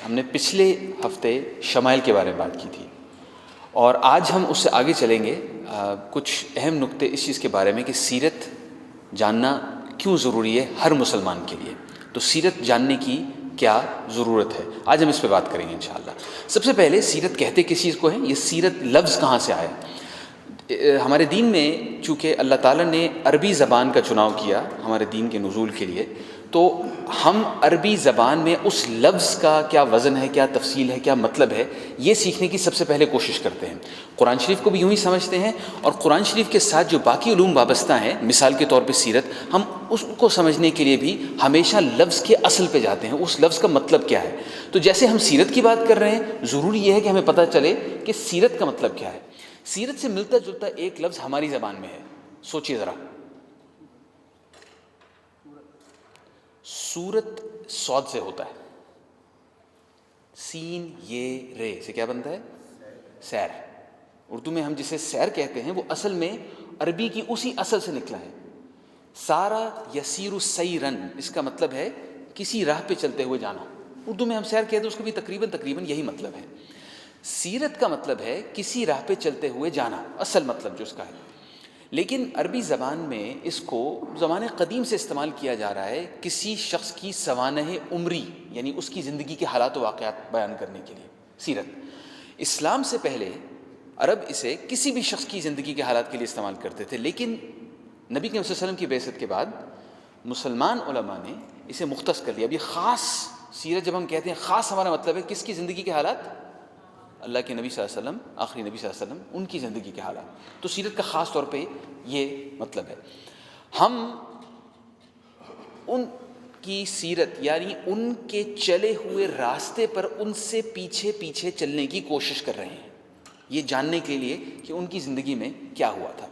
ہم نے پچھلے ہفتے شمائل کے بارے میں بات کی تھی اور آج ہم اس سے آگے چلیں گے. کچھ اہم نقطے اس چیز کے بارے میں کہ سیرت جاننا کیوں ضروری ہے ہر مسلمان کے لیے. تو سیرت جاننے کی کیا ضرورت ہے، آج ہم اس پہ بات کریں گے انشاءاللہ. سب سے پہلے سیرت کہتے کس چیز کو ہیں؟ یہ سیرت لفظ کہاں سے آیا؟ ہمارے دین میں چونکہ اللہ تعالیٰ نے عربی زبان کا چناؤ کیا ہمارے دین کے نزول کے لیے، تو ہم عربی زبان میں اس لفظ کا کیا وزن ہے، کیا تفصیل ہے، کیا مطلب ہے، یہ سیکھنے کی سب سے پہلے کوشش کرتے ہیں. قرآن شریف کو بھی یوں ہی سمجھتے ہیں، اور قرآن شریف کے ساتھ جو باقی علوم وابستہ ہیں، مثال کے طور پہ سیرت، ہم اس کو سمجھنے کے لیے بھی ہمیشہ لفظ کے اصل پہ جاتے ہیں، اس لفظ کا مطلب کیا ہے. تو جیسے ہم سیرت کی بات کر رہے ہیں، ضروری یہ ہے کہ ہمیں پتہ چلے کہ سیرت کا مطلب کیا ہے. سیرت سے ملتا جلتا ایک لفظ ہماری زبان میں ہے، سوچیے ذرا. سورت صاد سے ہوتا ہے، سین یہ رے سے کیا بنتا ہے؟ سیر. اردو میں ہم جسے سیر کہتے ہیں وہ اصل میں عربی کی اسی اصل سے نکلا ہے. سارا یسیر سیرن، اس کا مطلب ہے کسی راہ پہ چلتے ہوئے جانا. اردو میں ہم سیر کہتے ہیں، اس کو بھی تقریباً یہی مطلب ہے. سیرت کا مطلب ہے کسی راہ پہ چلتے ہوئے جانا، اصل مطلب جو اس کا ہے. لیکن عربی زبان میں اس کو زمانے قدیم سے استعمال کیا جا رہا ہے کسی شخص کی سوانح عمری، یعنی اس کی زندگی کے حالات و واقعات بیان کرنے کے لیے. سیرت اسلام سے پہلے عرب اسے کسی بھی شخص کی زندگی کے حالات کے لیے استعمال کرتے تھے، لیکن نبی کریم صلی اللہ علیہ وسلم کی بعثت کے بعد مسلمان علماء نے اسے مختص کر دیا. اب یہ خاص سیرت جب ہم کہتے ہیں، خاص ہمارا مطلب ہے کس کی زندگی کے حالات؟ اللہ کے نبی صلی اللہ علیہ وسلم، آخری نبی صلی اللہ علیہ وسلم، ان کی زندگی کے حالات. تو سیرت کا خاص طور پہ یہ مطلب ہے. ہم ان کی سیرت یعنی ان کے چلے ہوئے راستے پر ان سے پیچھے پیچھے چلنے کی کوشش کر رہے ہیں، یہ جاننے کے لیے کہ ان کی زندگی میں کیا ہوا تھا.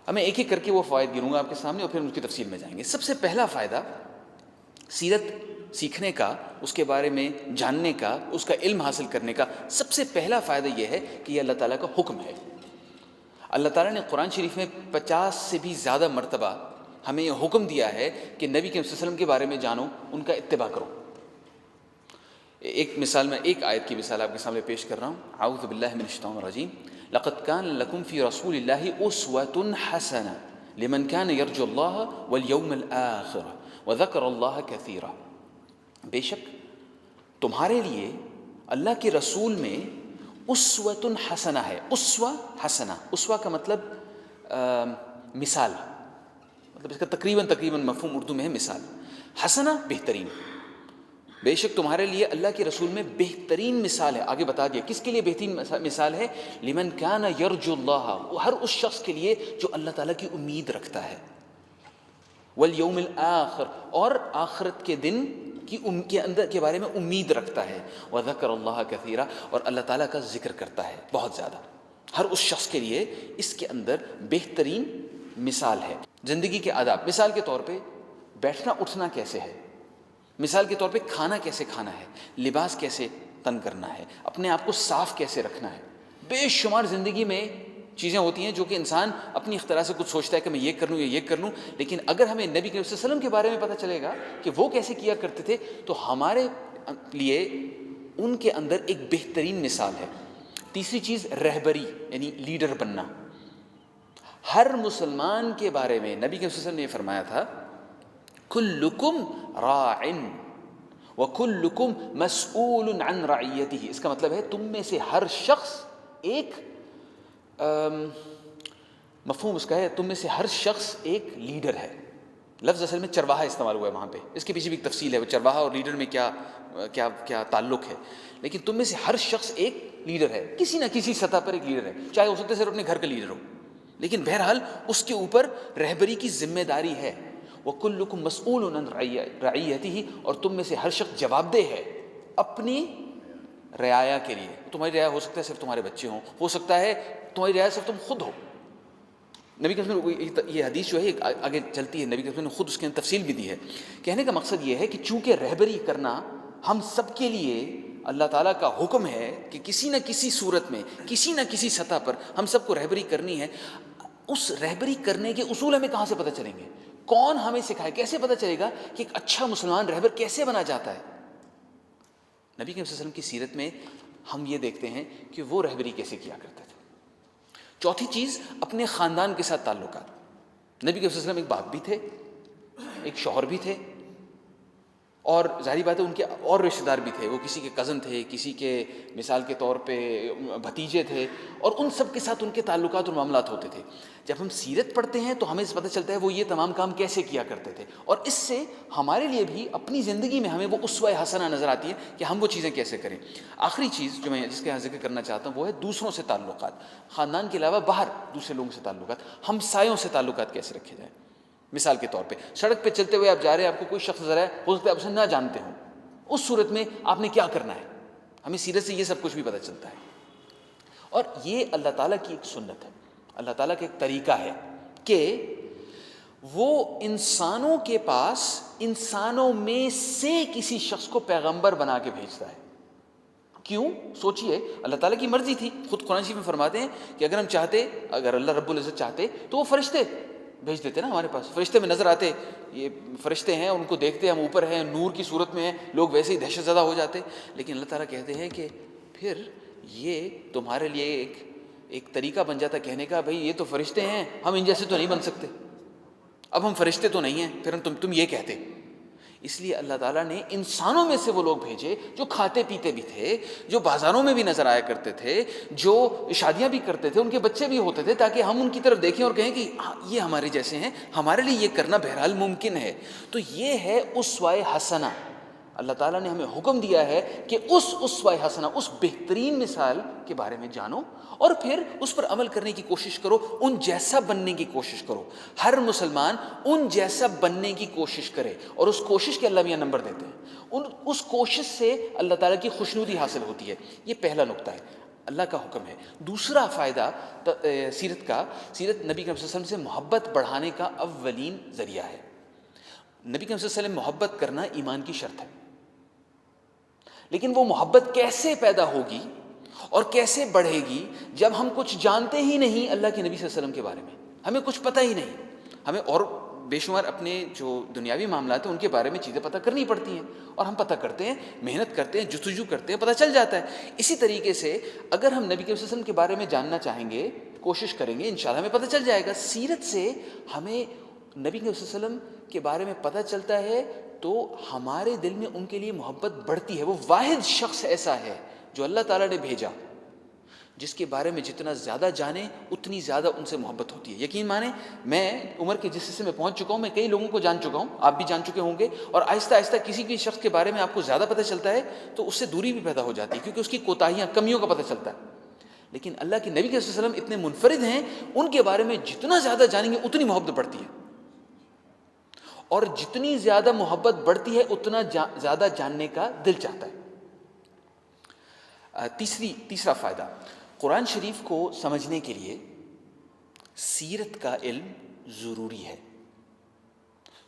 میں ایک ایک کر کے وہ فوائد گنوں گا آپ کے سامنے اور پھر ان کی تفصیل میں جائیں گے. سب سے پہلا فائدہ سیرت سیکھنے کا، اس کے بارے میں جاننے کا، اس کا علم حاصل کرنے کا سب سے پہلا فائدہ یہ ہے کہ یہ اللہ تعالیٰ کا حکم ہے. اللہ تعالیٰ نے قرآن شریف میں 50 سے بھی زیادہ مرتبہ ہمیں یہ حکم دیا ہے کہ نبی کے صلی اللہ علیہ وسلم کے بارے میں جانو، ان کا اتباع کرو. ایک مثال میں ایک آیت کی مثال آپ کے سامنے پیش کر رہا ہوں. اعوذ باللہ من الشیطان الرجیم. لقد كان لكم في رسول الله اسوة حسنة لمن كان يرجو الله واليوم الآخر وذكر الله كثيرا. بے شک تمہارے لیے اللہ کے رسول میں اسوۃ حسنہ ہے. اسوہ حسنہ، اسوہ کا مطلب مثال، مطلب اس کا تقریباً مفہوم اردو میں ہے مثال. حسنہ بہترین. بے شک تمہارے لیے اللہ کے رسول میں بہترین مثال ہے. آگے بتا دیا کس کے لیے بہترین مثال ہے؟ لمن کان یرجو اللہ، ہر اس شخص کے لیے جو اللہ تعالیٰ کی امید رکھتا ہے. والیوم الآخر، اور آخرت کے دن کے اندر کے بارے میں امید رکھتا ہے. وذکر اللہ کثیرا، اور اللہ تعالیٰ کا ذکر کرتا ہے بہت زیادہ. ہر اس شخص کے لیے اس کے اندر بہترین مثال ہے. زندگی کے آداب، مثال کے طور پہ بیٹھنا اٹھنا کیسے ہے، مثال کے طور پہ کھانا کیسے کھانا ہے، لباس کیسے تن کرنا ہے، اپنے آپ کو صاف کیسے رکھنا ہے. بے شمار زندگی میں چیزیں ہوتی ہیں جو کہ انسان اپنی اختراع سے کچھ سوچتا ہے کہ میں یہ کر لوں یا یہ کر لوں، لیکن اگر ہمیں نبی صلی اللہ علیہ وسلم کے بارے میں پتہ چلے گا کہ وہ کیسے کیا کرتے تھے تو ہمارے لیے ان کے اندر ایک بہترین مثال ہے. تیسری چیز رہبری یعنی لیڈر بننا. ہر مسلمان کے بارے میں نبی صلی اللہ علیہ وسلم نے یہ فرمایا تھا، کلکم راع وکلکم مسئول عن رعیتہ. اس کا مطلب ہے تم میں سے ہر شخص ایک مفہوم اس کا ہے، تم میں سے ہر شخص ایک لیڈر ہے. لفظ اصل میں چرواہا استعمال ہوا ہے وہاں پہ، اس کے پیچھے بھی ایک تفصیل ہے، وہ چرواہا اور لیڈر میں کیا تعلق ہے. لیکن تم میں سے ہر شخص ایک لیڈر ہے، کسی نہ کسی سطح پر ایک لیڈر ہے. چاہے ہو سکتا ہے صرف اپنے گھر کا لیڈر ہو، لیکن بہرحال اس کے اوپر رہبری کی ذمہ داری ہے. وَكُلُّكُمْ مَسْئُولٌ عَنْ رَعِيَّتِهِ، اور تم میں سے ہر شخص جواب دہ ہے اپنی رعایا کے لیے. تمہاری رعایا ہو سکتا ہے صرف تمہارے بچے ہوں، ہو سکتا ہے تمہاری رعایا صرف تم خود ہو. نبی کے یہ حدیث جو ہے آگے چلتی ہے، نبی کے نے خود اس کے تفصیل بھی دی ہے. کہنے کا مقصد یہ ہے کہ چونکہ رہبری کرنا ہم سب کے لیے اللہ تعالیٰ کا حکم ہے کہ کسی نہ کسی صورت میں کسی نہ کسی سطح پر ہم سب کو رہبری کرنی ہے. اس رہبری کرنے کے اصول ہمیں کہاں سے پتہ چلیں گے؟ کون ہمیں سکھائے؟ کیسے پتہ چلے گا کہ ایک اچھا مسلمان رہبر کیسے بنا جاتا ہے؟ نبی کریم صلی اللہ علیہ وسلم کی سیرت میں ہم یہ دیکھتے ہیں کہ وہ رہبری کیسے کیا کرتے تھے. چوتھی چیز، اپنے خاندان کے ساتھ تعلقات. نبی کریم صلی اللہ علیہ وسلم ایک باپ بھی تھے، ایک شوہر بھی تھے، اور ظاہری بات ہے ان کے اور رشتہ دار بھی تھے. وہ کسی کے کزن تھے، کسی کے مثال کے طور پہ بھتیجے تھے، اور ان سب کے ساتھ ان کے تعلقات اور معاملات ہوتے تھے. جب ہم سیرت پڑھتے ہیں تو ہمیں پتہ چلتا ہے وہ یہ تمام کام کیسے کیا کرتے تھے، اور اس سے ہمارے لیے بھی اپنی زندگی میں ہمیں وہ اسوہ حسنہ نظر آتی ہے کہ ہم وہ چیزیں کیسے کریں. آخری چیز جو میں جس کا ذکر کرنا چاہتا ہوں وہ ہے دوسروں سے تعلقات. خاندان کے علاوہ باہر دوسرے لوگوں سے تعلقات، ہمسایوں سے تعلقات کیسے رکھے جائیں. مثال کے طور پہ سڑک پہ چلتے ہوئے آپ جا رہے ہیں، آپ کو کوئی شخص نظر آئے، ہو سکتا ہے آپ اسے نہ جانتے ہوں، اس صورت میں آپ نے کیا کرنا ہے. ہمیں سیرت سے یہ سب کچھ بھی پتہ چلتا ہے. اور یہ اللہ تعالیٰ کی ایک سنت ہے، اللہ تعالیٰ کا ایک طریقہ ہے کہ وہ انسانوں کے پاس انسانوں میں سے کسی شخص کو پیغمبر بنا کے بھیجتا ہے. کیوں؟ سوچئے، اللہ تعالیٰ کی مرضی تھی. خود قرآن شریف میں فرماتے ہیں کہ اگر ہم چاہتے، اگر اللہ رب العزت چاہتے تو وہ فرشتے بھیج دیتے نا ہمارے پاس. فرشتے میں نظر آتے، یہ فرشتے ہیں، ان کو دیکھتے ہم اوپر ہیں، نور کی صورت میں ہیں، لوگ ویسے ہی دہشت زدہ ہو جاتے. لیکن اللہ تعالیٰ کہتے ہیں کہ پھر یہ تمہارے لیے ایک طریقہ بن جاتا کہنے کا، بھئی یہ تو فرشتے ہیں، ہم ان جیسے تو نہیں بن سکتے، اب ہم فرشتے تو نہیں ہیں، پھر تم یہ کہتے. اس لیے اللہ تعالیٰ نے انسانوں میں سے وہ لوگ بھیجے جو کھاتے پیتے بھی تھے، جو بازاروں میں بھی نظر آیا کرتے تھے، جو شادیاں بھی کرتے تھے، ان کے بچے بھی ہوتے تھے، تاکہ ہم ان کی طرف دیکھیں اور کہیں کہ یہ ہمارے جیسے ہیں، ہمارے لیے یہ کرنا بہرحال ممکن ہے. تو یہ ہے اسوہ حسنہ. اللہ تعالیٰ نے ہمیں حکم دیا ہے کہ اس اسوہ حسنہ، اس بہترین مثال کے بارے میں جانو اور پھر اس پر عمل کرنے کی کوشش کرو، ان جیسا بننے کی کوشش کرو. ہر مسلمان ان جیسا بننے کی کوشش کرے، اور اس کوشش کے اللہ میاں نمبر دیتے ہیں. اس کوشش سے اللہ تعالیٰ کی خوشنودی حاصل ہوتی ہے. یہ پہلا نقطہ ہے، اللہ کا حکم ہے. دوسرا فائدہ سیرت کا، سیرت نبی کریم صلی اللہ علیہ وسلم سے محبت بڑھانے کا اولین ذریعہ ہے. نبی کریم صلی اللہ علیہ وسلم محبت کرنا ایمان کی شرط ہے. لیکن وہ محبت کیسے پیدا ہوگی اور کیسے بڑھے گی جب ہم کچھ جانتے ہی نہیں اللہ کے نبی صلی اللہ علیہ وسلم کے بارے میں، ہمیں کچھ پتہ ہی نہیں. ہمیں اور بے شمار اپنے جو دنیاوی معاملات ہیں ان کے بارے میں چیزیں پتہ کرنی پڑتی ہیں، اور ہم پتہ کرتے ہیں، محنت کرتے ہیں، جستجو کرتے ہیں، پتہ چل جاتا ہے. اسی طریقے سے اگر ہم نبی کے وسلم کے بارے میں جاننا چاہیں گے، کوشش کریں گے، انشاءاللہ ہمیں پتہ چل جائے گا. سیرت سے ہمیں نبی کے وسلم کے بارے میں پتہ چلتا ہے تو ہمارے دل میں ان کے لیے محبت بڑھتی ہے. وہ واحد شخص ایسا ہے جو اللہ تعالیٰ نے بھیجا، جس کے بارے میں جتنا زیادہ جانیں اتنی زیادہ ان سے محبت ہوتی ہے. یقین مانیں، میں عمر کے جس حصے میں پہنچ چکا ہوں، میں کئی لوگوں کو جان چکا ہوں، آپ بھی جان چکے ہوں گے، اور آہستہ آہستہ کسی بھی شخص کے بارے میں آپ کو زیادہ پتہ چلتا ہے تو اس سے دوری بھی پیدا ہو جاتی ہے، کیونکہ اس کی کوتاہیاں، کمیوں کا پتہ چلتا ہے. لیکن اللہ کے نبی صلی اللہ علیہ وسلم اتنے منفرد ہیں، ان کے بارے میں جتنا زیادہ جانیں گے اتنی محبت بڑھتی ہے، اور جتنی زیادہ محبت بڑھتی ہے اتنا زیادہ جاننے کا دل چاہتا ہے. تیسرا فائدہ، قرآن شریف کو سمجھنے کے لیے سیرت کا علم ضروری ہے.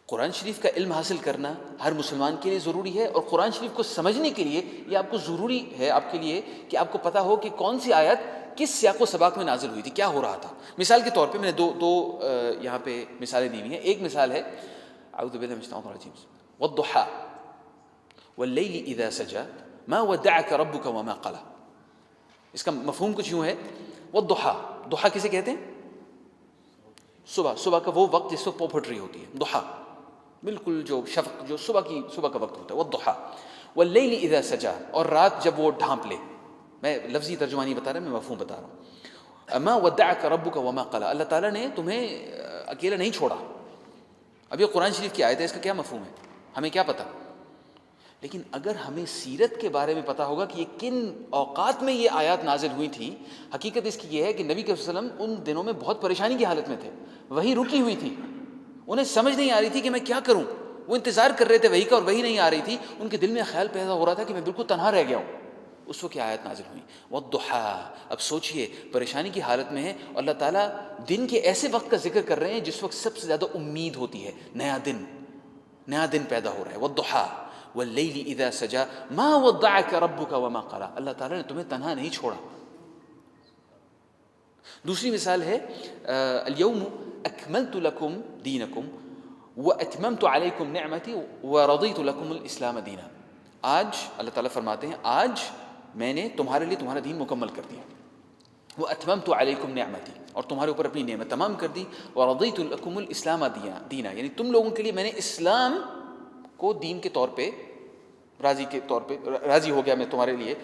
قرآن شریف کا علم حاصل کرنا ہر مسلمان کے لیے ضروری ہے، اور قرآن شریف کو سمجھنے کے لیے یہ آپ کو ضروری ہے آپ کے لیے کہ آپ کو پتہ ہو کہ کون سی آیت کس سیاق و سباق میں نازل ہوئی تھی، کیا ہو رہا تھا. مثال کے طور پہ میں نے دو یہاں پہ مثالیں دی ہوئی ہیں. ایک مثال ہے اعوذ باللہ من الشیطان الرجیم، والضحى واللیل اذا سجى ما ودعك ربك وما قلى. اس کا مفہوم کچھ یوں ہے، والضحى، ضحیٰ کسے کہتے ہیں؟ صبح کا وہ وقت جس وقت پو پھٹ رہی ہوتی ہے، ضحیٰ، بالکل جو شفق، جو صبح کا وقت ہوتا ہے، والضحى واللیل اذا سجى، اور رات جب وہ ڈھانپ لے. میں لفظی ترجمہ نہیں بتا رہا، میں مفہوم بتا رہا ہوں. ما ودعك ربك وما قلى، اللہ تعالیٰ نے تمہیں اکیلا نہیں چھوڑا. اب یہ قرآن شریف کی آیت ہے، اس کا کیا مفہوم ہے ہمیں کیا پتہ. لیکن اگر ہمیں سیرت کے بارے میں پتہ ہوگا کہ یہ کن اوقات میں یہ آیات نازل ہوئی تھی، حقیقت اس کی یہ ہے کہ نبی صلی اللہ علیہ وسلم ان دنوں میں بہت پریشانی کی حالت میں تھے، وہی رکی ہوئی تھی، انہیں سمجھ نہیں آ رہی تھی کہ میں کیا کروں. وہ انتظار کر رہے تھے وہی کا، اور وہی نہیں آ رہی تھی. ان کے دل میں خیال پیدا ہو رہا تھا کہ میں بالکل تنہا رہ گیا ہوں. اس وقت آیت نازل ہوئی، والضحى. اب سوچئے، پریشانی کی حالت میں ہے، اور اللہ تعالیٰ دن کے ایسے وقت کا ذکر کر رہے ہیں جس وقت سب سے زیادہ امید ہوتی ہے، نیا دن پیدا ہو رہا ہے. والضحى واللیل اذا سجى ما ودعك ربك وما قلى، اللہ تعالیٰ نے تمہیں تنہا نہیں چھوڑا. دوسری مثال ہے اليوم اکملت لکم دینکم واتممت علیکم نعمتی ورضیت لکم الاسلام دینا. آج اللہ تعالیٰ فرماتے ہیں آج میں نے تمہارے لیے تمہارا دین مکمل کر دیا، وَأَتْمَمْتُ عَلَيْكُمْ نِعْمَتِي، اور تمہارے اوپر اپنی نعمت تمام کر دی، وَرَضِيتُ لَكُمُ الْإِسْلَامَ دِينًا، یعنی تم لوگوں کے لیے میں نے اسلام کو دین کے طور پہ راضی ہو گیا، میں تمہارے لیے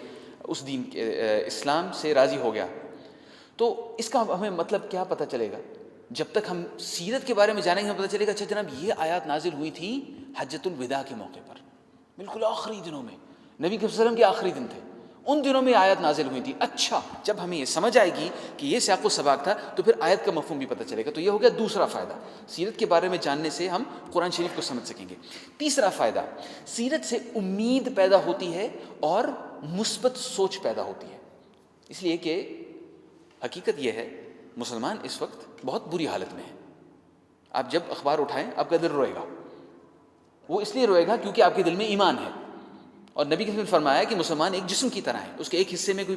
اس دین کے اسلام سے راضی ہو گیا۔ تو اس کا ہمیں مطلب کیا پتہ چلے گا؟ جب تک ہم سیرت کے بارے میں جانیں گے ہمیں پتہ چلے گا اچھا جناب یہ آیات نازل ہوئی تھی حجۃ الوداع کے موقع پر، بالکل آخری دنوں میں، نبی کے وسلم کے آخری دن تھے، ان دنوں میں آیات نازل ہوئی تھی۔ اچھا جب ہمیں یہ سمجھ آئے گی کہ یہ سیاق و سباق تھا تو پھر آیت کا مفہوم بھی پتہ چلے گا۔ تو یہ ہو گیا دوسرا فائدہ، سیرت کے بارے میں جاننے سے ہم قرآن شریف کو سمجھ سکیں گے۔ تیسرا فائدہ، سیرت سے امید پیدا ہوتی ہے اور مثبت سوچ پیدا ہوتی ہے، اس لیے کہ حقیقت یہ ہے مسلمان اس وقت بہت بری حالت میں ہے۔ آپ جب اخبار اٹھائیں آپ کا دل روئے گا، وہ اس لیے روئے گا کیونکہ آپ کے دل میں ایمان ہے، اور نبی کے نے فرمایا کہ مسلمان ایک جسم کی طرح ہے، اس کے ایک حصے میں کوئی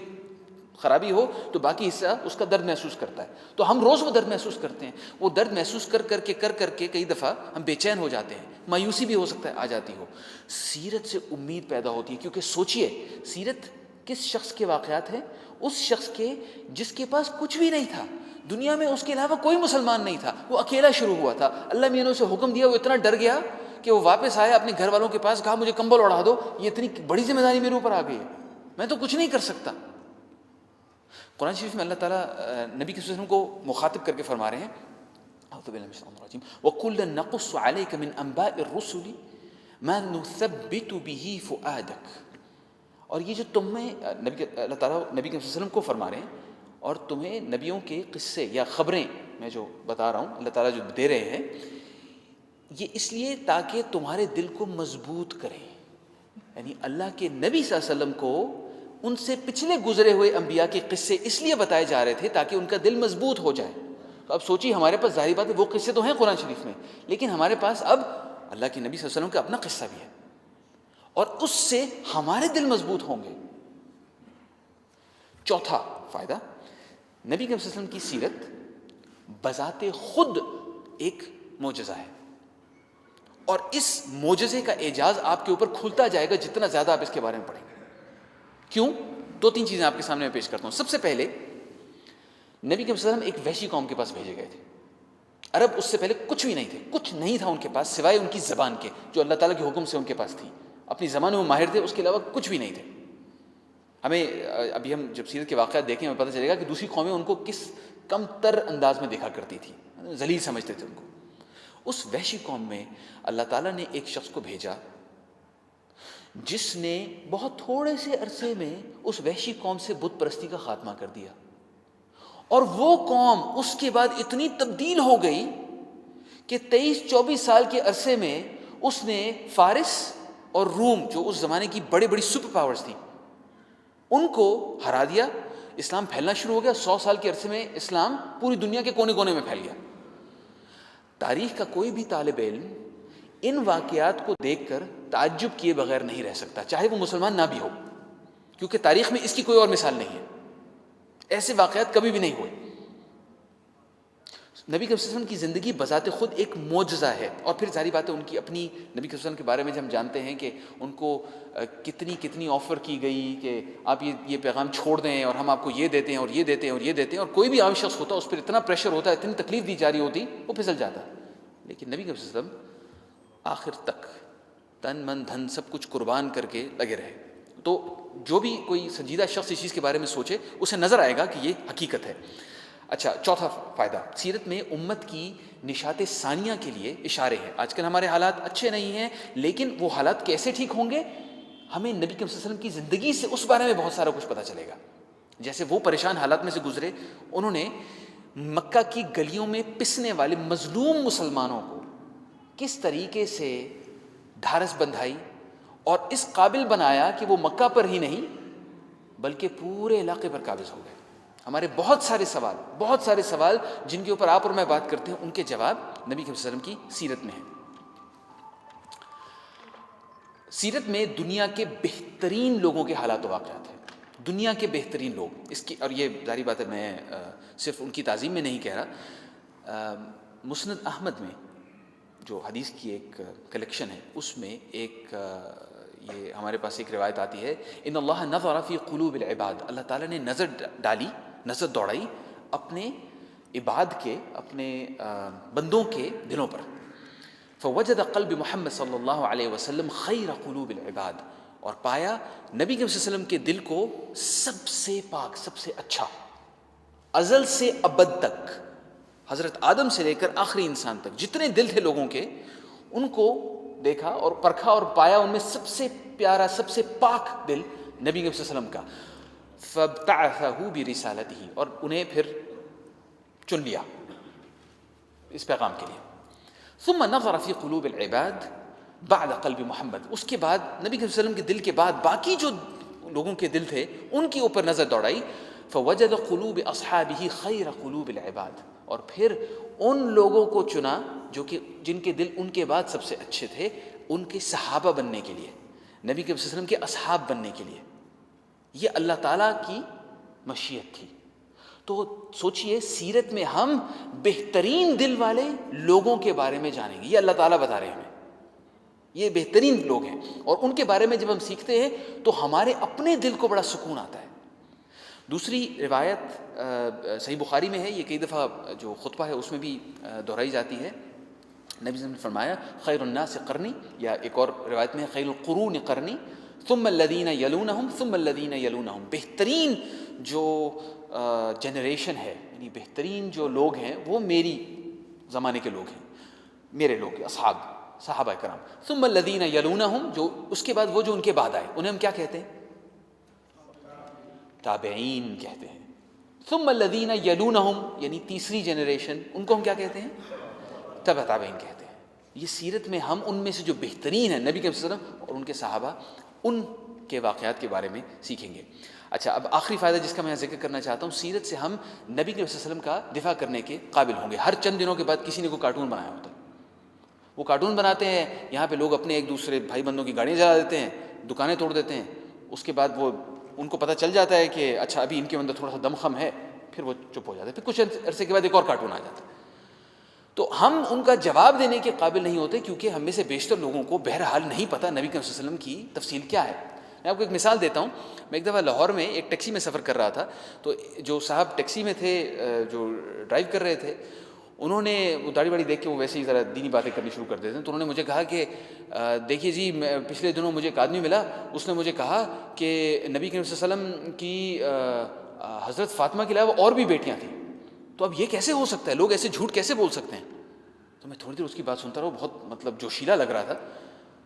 خرابی ہو تو باقی حصہ اس کا درد محسوس کرتا ہے، تو ہم روز وہ درد محسوس کرتے ہیں، وہ درد محسوس کر کے کئی دفعہ ہم بے چین ہو جاتے ہیں، مایوسی بھی ہو سکتا ہے آ جاتی ہو۔ سیرت سے امید پیدا ہوتی ہے، کیونکہ سوچئے سیرت کس شخص کے واقعات ہیں؟ اس شخص کے جس کے پاس کچھ بھی نہیں تھا، دنیا میں اس کے علاوہ کوئی مسلمان نہیں تھا، وہ اکیلا شروع ہوا تھا، اللہ میاں نے اسے حکم دیا، وہ اتنا ڈر گیا کہ وہ واپس آیا اپنے گھر والوں کے پاس، کہا مجھے کمبل اڑا دو، یہ اتنی بڑی ذمہ داری میرے اوپر آ گئی ہے، میں تو کچھ نہیں کر سکتا۔ قرآن شریف میں اللہ تعالیٰ نبی کے وسلم کو مخاطب کر کے فرما رہے ہیں اعوذ باللہ من الشیطان الرجیم وَكُلًّا نَقُصُّ عَلَيْكَ مِنْ أَنْبَاءِ الرُّسُلِ مَا نُثَبِّتُ بِهِ فُؤَادَكَ، اور یہ جو تمہیں اللہ تعالیٰ نبی کے وسلم کو فرما رہے ہیں اور تمہیں نبیوں کے قصے یا خبریں میں جو بتا رہا ہوں اللہ تعالیٰ جو دے رہے ہیں، یہ اس لیے تاکہ تمہارے دل کو مضبوط کرے، یعنی اللہ کے نبی صلی اللہ علیہ وسلم کو ان سے پچھلے گزرے ہوئے انبیاء کے قصے اس لیے بتائے جا رہے تھے تاکہ ان کا دل مضبوط ہو جائے۔ تو اب سوچیے ہمارے پاس ظاہری بات ہے وہ قصے تو ہیں قرآن شریف میں، لیکن ہمارے پاس اب اللہ کے نبی صلی اللہ علیہ وسلم کا اپنا قصہ بھی ہے، اور اس سے ہمارے دل مضبوط ہوں گے۔ چوتھا فائدہ، نبی کے وسلم کی سیرت بذات خود ایک معجزہ ہے، اور اس معجزے کا اعجاز آپ کے اوپر کھلتا جائے گا جتنا زیادہ آپ اس کے بارے میں پڑھیں گے۔ کیوں؟ دو تین چیزیں آپ کے سامنے میں پیش کرتا ہوں۔ سب سے پہلے نبی کے وسلم ایک وحشی قوم کے پاس بھیجے گئے تھے، عرب اس سے پہلے کچھ بھی نہیں تھے، کچھ نہیں تھا ان کے پاس سوائے ان کی زبان کے جو اللہ تعالیٰ کے حکم سے ان کے پاس تھی، اپنی زبان میں وہ ماہر تھے، اس کے علاوہ کچھ بھی نہیں تھے۔ ہمیں ابھی ہم جب سیرت کے واقعات دیکھیں ہمیں پتہ چلے گا کہ دوسری قومیں ان کو کس کم تر انداز میں دیکھا کرتی تھی، ذلیل سمجھتے تھے ان کو۔ اس وحشی قوم میں اللہ تعالیٰ نے ایک شخص کو بھیجا جس نے بہت تھوڑے سے عرصے میں اس وحشی قوم سے بت پرستی کا خاتمہ کر دیا، اور وہ قوم اس کے بعد اتنی تبدیل ہو گئی کہ 23-24 سال کے عرصے میں اس نے فارس اور روم جو اس زمانے کی بڑی بڑی سپر پاورز تھیں ان کو ہرا دیا، اسلام پھیلنا شروع ہو گیا، 100 سال کے عرصے میں اسلام پوری دنیا کے کونے کونے میں پھیل گیا۔ تاریخ کا کوئی بھی طالب علم ان واقعات کو دیکھ کر تعجب کیے بغیر نہیں رہ سکتا، چاہے وہ مسلمان نہ بھی ہو، کیونکہ تاریخ میں اس کی کوئی اور مثال نہیں ہے، ایسے واقعات کبھی بھی نہیں ہوئے۔ نبی کے وسلم کی زندگی بذات خود ایک معجزہ ہے، اور پھر ظاہری بات ہے ان کی اپنی نبی کے وسلم کے بارے میں جب ہم جانتے ہیں کہ ان کو کتنی آفر کی گئی کہ آپ یہ پیغام چھوڑ دیں اور ہم آپ کو یہ دیتے ہیں اور یہ دیتے ہیں اور یہ دیتے ہیں، اور کوئی بھی عام شخص ہوتا اس پر اتنا پریشر ہوتا ہے، اتنی تکلیف دی جا رہی ہوتی، وہ پھسل جاتا۔ لیکن نبی کے وسلم آخر تک تن من دھن سب کچھ قربان کر کے لگے رہے۔ تو جو بھی کوئی سنجیدہ شخص اس چیز کے بارے میں سوچے اسے نظر آئے گا کہ یہ حقیقت ہے۔ اچھا، چوتھا فائدہ، سیرت میں امت کی نشات ثانیہ کے لیے اشارے ہیں۔ آج کل ہمارے حالات اچھے نہیں ہیں، لیکن وہ حالات کیسے ٹھیک ہوں گے؟ ہمیں نبی کے وسلم کی زندگی سے اس بارے میں بہت سارا کچھ پتہ چلے گا۔ جیسے وہ پریشان حالات میں سے گزرے، انہوں نے مکہ کی گلیوں میں پسنے والے مظلوم مسلمانوں کو کس طریقے سے ڈھارس بندھائی اور اس قابل بنایا کہ وہ مکہ پر ہی نہیں بلکہ پورے علاقے پر قابض ہو گئے۔ ہمارے بہت سارے سوال جن کے اوپر آپ اور میں بات کرتے ہیں ان کے جواب نبی کے وسلم کی سیرت میں ہیں۔ سیرت میں دنیا کے بہترین لوگوں کے حالات و واقعات ہیں، دنیا کے بہترین لوگ، اس کی، اور یہ ظاہری بات ہے میں صرف ان کی تعظیم میں نہیں کہہ رہا، مسند احمد میں جو حدیث کی ایک کلیکشن ہے اس میں ایک یہ ہمارے پاس ایک روایت آتی ہے، ان اللہ نظر فی قلوب العباد، اللہ تعالیٰ نے نظر ڈالی، نظر دوڑائی اپنے عباد کے، اپنے بندوں کے دلوں پر. فوجد قلب محمد صلی اللہ علیہ وسلم خیر قلوب العباد، اور پایا نبی کے صلی اللہ علیہ وسلم کے دل کو سب سے پاک، سب سے اچھا، ازل سے ابد تک، حضرت آدم سے لے کر آخری انسان تک جتنے دل تھے لوگوں کے، ان کو دیکھا اور پرکھا اور پایا ان میں سب سے پیارا، سب سے پاک دل نبی کے صلی اللہ علیہ وسلم کا. فابتعثہ برسالتہ، اور انہیں پھر چن لیا اس پیغام کے لیے. ثم نظر فی قلوب العباد بعد قلب محمد، اس کے بعد نبی صلی اللہ علیہ وسلم کے دل کے بعد باقی جو لوگوں کے دل تھے ان کے اوپر نظر دوڑائی. فوجد قلوب اصحابہ خیر قلوب العباد، اور پھر ان لوگوں کو چنا جو کہ جن کے دل ان کے بعد سب سے اچھے تھے، ان کے صحابہ بننے کے لیے، نبی کے صلی اللہ علیہ وسلم کے اصحاب بننے کے لیے. یہ اللہ تعالیٰ کی مشیت تھی. تو سوچئے سیرت میں ہم بہترین دل والے لوگوں کے بارے میں جانیں گے. یہ اللہ تعالیٰ بتا رہے ہیں ہمیں، یہ بہترین لوگ ہیں، اور ان کے بارے میں جب ہم سیکھتے ہیں تو ہمارے اپنے دل کو بڑا سکون آتا ہے. دوسری روایت صحیح بخاری میں ہے، یہ کئی دفعہ جو خطبہ ہے اس میں بھی دہرائی جاتی ہے. نبی صلی اللہ علیہ وسلم نے فرمایا خیر الناس قرنی، یا ایک اور روایت میں خیر القرون قرنی ثم الذین یلونہم ثم الذین یلونہم، بہترین جو جنریشن ہے، یعنی بہترین جو لوگ ہیں وہ میری زمانے کے لوگ ہیں، میرے لوگ، اصحاب، صحابہ کرام. ثم الذین یلونہم، جو اس کے بعد وہ جو ان کے بعد آئے انہیں ہم کیا کہتے ہیں؟ تابعین کہتے ہیں. ثم الذین یلونہم یعنی تیسری جنریشن، ان کو ہم کیا کہتے ہیں؟ تبع تابعین کہتے ہیں. یہ سیرت میں ہم ان میں سے جو بہترین ہیں نبی کے صلی اللہ علیہ وسلم اور ان کے صحابہ، ان کے واقعات کے بارے میں سیکھیں گے. اچھا، اب آخری فائدہ جس کا میں ذکر کرنا چاہتا ہوں، سیرت سے ہم نبی کے صلی اللہ علیہ وسلم کا دفاع کرنے کے قابل ہوں گے. ہر چند دنوں کے بعد کسی نے کوئی کارٹون بنایا ہوتا ہے، وہ کارٹون بناتے ہیں، یہاں پہ لوگ اپنے ایک دوسرے بھائی بندوں کی گاڑیاں جلا دیتے ہیں، دکانیں توڑ دیتے ہیں. اس کے بعد وہ ان کو پتہ چل جاتا ہے کہ اچھا ابھی ان کے اندر تھوڑا سا دم خم ہے، پھر وہ چپ ہو جاتے ہیں. پھر کچھ عرصے کے بعد ایک اور کارٹون آ جاتا ہے. تو ہم ان کا جواب دینے کے قابل نہیں ہوتے، کیونکہ ہم میں سے بیشتر لوگوں کو بہرحال نہیں پتہ نبی کے صلی اللہ علیہ وسلم کی تفصیل کیا ہے. میں آپ کو ایک مثال دیتا ہوں. میں ایک دفعہ لاہور میں ایک ٹیکسی میں سفر کر رہا تھا، تو جو صاحب ٹیکسی میں تھے، جو ڈرائیو کر رہے تھے، انہوں نے وہ داڑھی واڑی دیکھ کے وہ ویسے ہی ذرا دینی باتیں کرنی شروع کر دیتے ہیں. تو انہوں نے مجھے کہا کہ دیکھیے جی، پچھلے دنوں مجھے ایک آدمی ملا، اس نے مجھے کہا کہ نبی کریم صلی اللہ علیہ وسلم کی حضرت فاطمہ کے علاوہ اور بھی بیٹیاں تھیں. تو اب یہ کیسے ہو سکتا ہے؟ لوگ ایسے جھوٹ کیسے بول سکتے ہیں؟ تو میں تھوڑی دیر اس کی بات سنتا رہا، بہت مطلب جوشیلا لگ رہا تھا.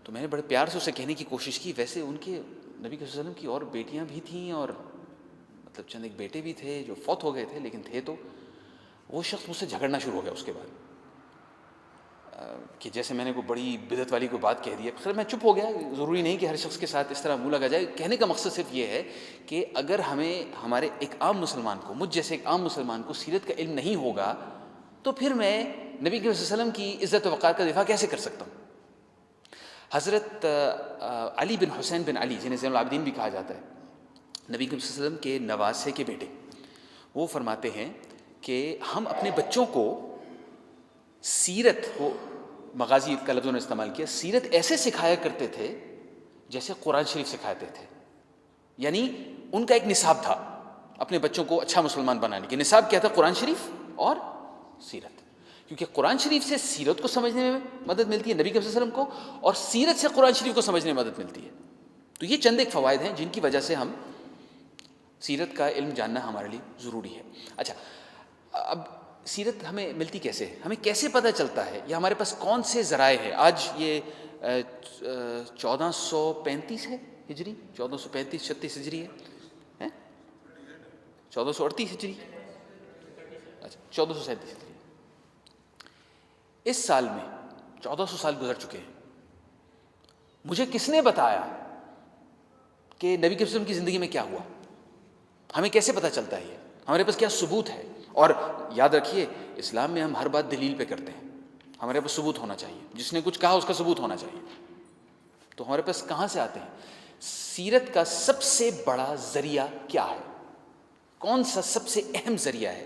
تو میں نے بڑے پیار سے اسے کہنے کی کوشش کی، ویسے ان کے نبی صلی اللہ علیہ وسلم کی اور بیٹیاں بھی تھیں، اور مطلب چند ایک بیٹے بھی تھے جو فوت ہو گئے تھے، لیکن تھے تو. وہ شخص مجھ سے جھگڑنا شروع ہو گیا اس کے بعد، کہ جیسے میں نے کوئی بڑی بدعت والی کوئی بات کہہ دی ہے. خیر میں چپ ہو گیا. ضروری نہیں کہ ہر شخص کے ساتھ اس طرح منہ لگا جائے. کہنے کا مقصد صرف یہ ہے کہ اگر ہمارے ایک عام مسلمان کو، مجھ جیسے ایک عام مسلمان کو سیرت کا علم نہیں ہوگا، تو پھر میں نبی صلی اللہ علیہ وسلم کی عزت و وقار کا دفاع کیسے کر سکتا ہوں؟ حضرت علی بن حسین بن علی، جنہیں زین العابدین بھی کہا جاتا ہے، نبی صلی اللہ علیہ وسلم کے نواسے کے بیٹے، وہ فرماتے ہیں کہ ہم اپنے بچوں کو سیرت، وہ مغازی کا لفظ نے استعمال کیا، سیرت ایسے سکھایا کرتے تھے جیسے قرآن شریف سکھاتے تھے. یعنی ان کا ایک نصاب تھا اپنے بچوں کو اچھا مسلمان بنانے کے. نصاب کیا تھا؟ قرآن شریف اور سیرت. کیونکہ قرآن شریف سے سیرت کو سمجھنے میں مدد ملتی ہے نبی صلی اللہ علیہ وسلم کو، اور سیرت سے قرآن شریف کو سمجھنے میں مدد ملتی ہے. تو یہ چند ایک فوائد ہیں جن کی وجہ سے ہم سیرت کا علم جاننا ہمارے لیے ضروری ہے. اچھا، اب سیرت ہمیں ملتی کیسے ہے؟ ہمیں کیسے پتہ چلتا ہے؟ یا ہمارے پاس کون سے ذرائع ہیں؟ آج یہ 1435 ہے ہجری، 1435-36 ہجری ہے، 1438 ہجری، اچھا 1437 ہجری. اس سال میں 1400 سال گزر چکے ہیں. مجھے کس نے بتایا کہ نبی کے وسلم کی زندگی میں کیا ہوا؟ ہمیں کیسے پتہ چلتا ہے؟ یہ ہمارے پاس کیا ثبوت ہے؟ اور یاد رکھیے، اسلام میں ہم ہر بات دلیل پہ کرتے ہیں. ہمارے پاس ثبوت ہونا چاہیے. جس نے کچھ کہا اس کا ثبوت ہونا چاہیے. تو ہمارے پاس کہاں سے آتے ہیں؟ سیرت کا سب سے بڑا ذریعہ کیا ہے؟ کون سا سب سے اہم ذریعہ ہے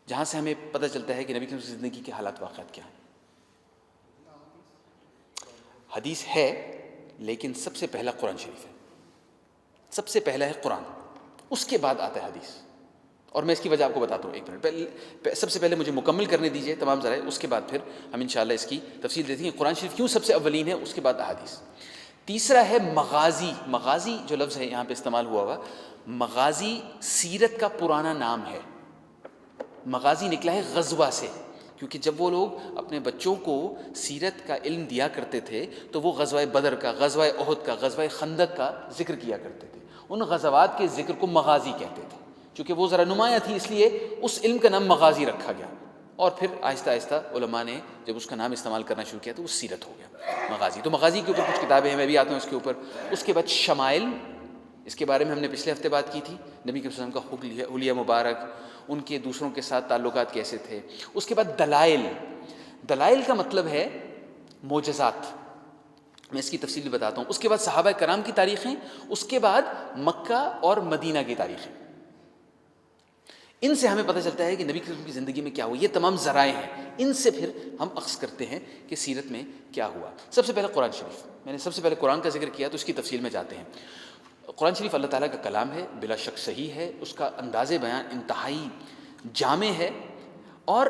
جہاں سے ہمیں پتہ چلتا ہے کہ نبی کی زندگی کے حالات واقعات کیا ہیں؟ حدیث ہے، لیکن سب سے پہلا قرآن شریف ہے، سب سے پہلا ہے قرآن، اس کے بعد آتا ہے حدیث. اور میں اس کی وجہ آپ کو بتاتا ہوں ایک منٹ. سب سے پہلے مجھے مکمل کرنے دیجئے تمام ذرائع، اس کے بعد پھر ہم انشاءاللہ اس کی تفصیل دیتے ہیں قرآن شریف کیوں سب سے اولین ہے، اس کے بعد احادیث. تیسرا ہے مغازی. مغازی جو لفظ ہے یہاں پہ استعمال ہوا ہوا، مغازی سیرت کا پرانا نام ہے. مغازی نکلا ہے غزوہ سے، کیونکہ جب وہ لوگ اپنے بچوں کو سیرت کا علم دیا کرتے تھے تو وہ غزوہ بدر کا، غزوہ احد کا، غزوہ خندق کا ذکر کیا کرتے تھے. ان غزوات کے ذکر کو مغازی کہتے تھے، چونکہ وہ ذرا نمایاں تھی اس لیے اس علم کا نام مغازی رکھا گیا. اور پھر آہستہ آہستہ علماء نے جب اس کا نام استعمال کرنا شروع کیا تو وہ سیرت ہو گیا مغازی. تو مغازی کے اوپر کچھ کتابیں ہیں، میں بھی آتا ہوں اس کے اوپر. اس کے بعد شمائل، اس کے بارے میں ہم نے پچھلے ہفتے بات کی تھی، نبی کے وسلم کا حلیہ مبارک، ان کے دوسروں کے ساتھ تعلقات کیسے تھے. اس کے بعد دلائل. دلائل کا مطلب ہے معجزات، میں اس کی تفصیل بتاتا ہوں. اس کے بعد صحابہ کرام کی تاریخیں، اس کے بعد مکہ اور مدینہ کی تاریخیں. ان سے ہمیں پتہ چلتا ہے کہ نبی کریم کی زندگی میں کیا ہوا. یہ تمام ذرائع ہیں، ان سے پھر ہم اخذ کرتے ہیں کہ سیرت میں کیا ہوا. سب سے پہلے قرآن شریف، میں نے سب سے پہلے قرآن کا ذکر کیا تو اس کی تفصیل میں جاتے ہیں. قرآن شریف اللہ تعالیٰ کا کلام ہے، بلا شک صحیح ہے، اس کا انداز بیان انتہائی جامع ہے. اور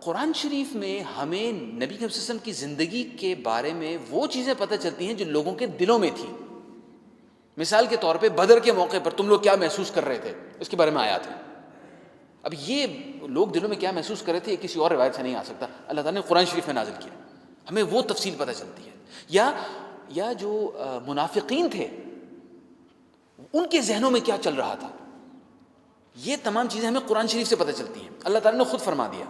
قرآن شریف میں ہمیں نبی صلی اللہ علیہ وسلم کی زندگی کے بارے میں وہ چیزیں پتہ چلتی ہیں جو لوگوں کے دلوں میں تھیں. مثال کے طور پہ بدر کے موقع پر تم لوگ کیا محسوس کر رہے تھے، اس کے بارے میں آیات ہیں. اب یہ لوگ دلوں میں کیا محسوس کر رہے تھے یہ کسی اور روایت سے نہیں آ سکتا، اللہ تعالیٰ نے قرآن شریف میں نازل کیا، ہمیں وہ تفصیل پتہ چلتی ہے. یا جو منافقین تھے ان کے ذہنوں میں کیا چل رہا تھا، یہ تمام چیزیں ہمیں قرآن شریف سے پتہ چلتی ہیں. اللہ تعالیٰ نے خود فرما دیا.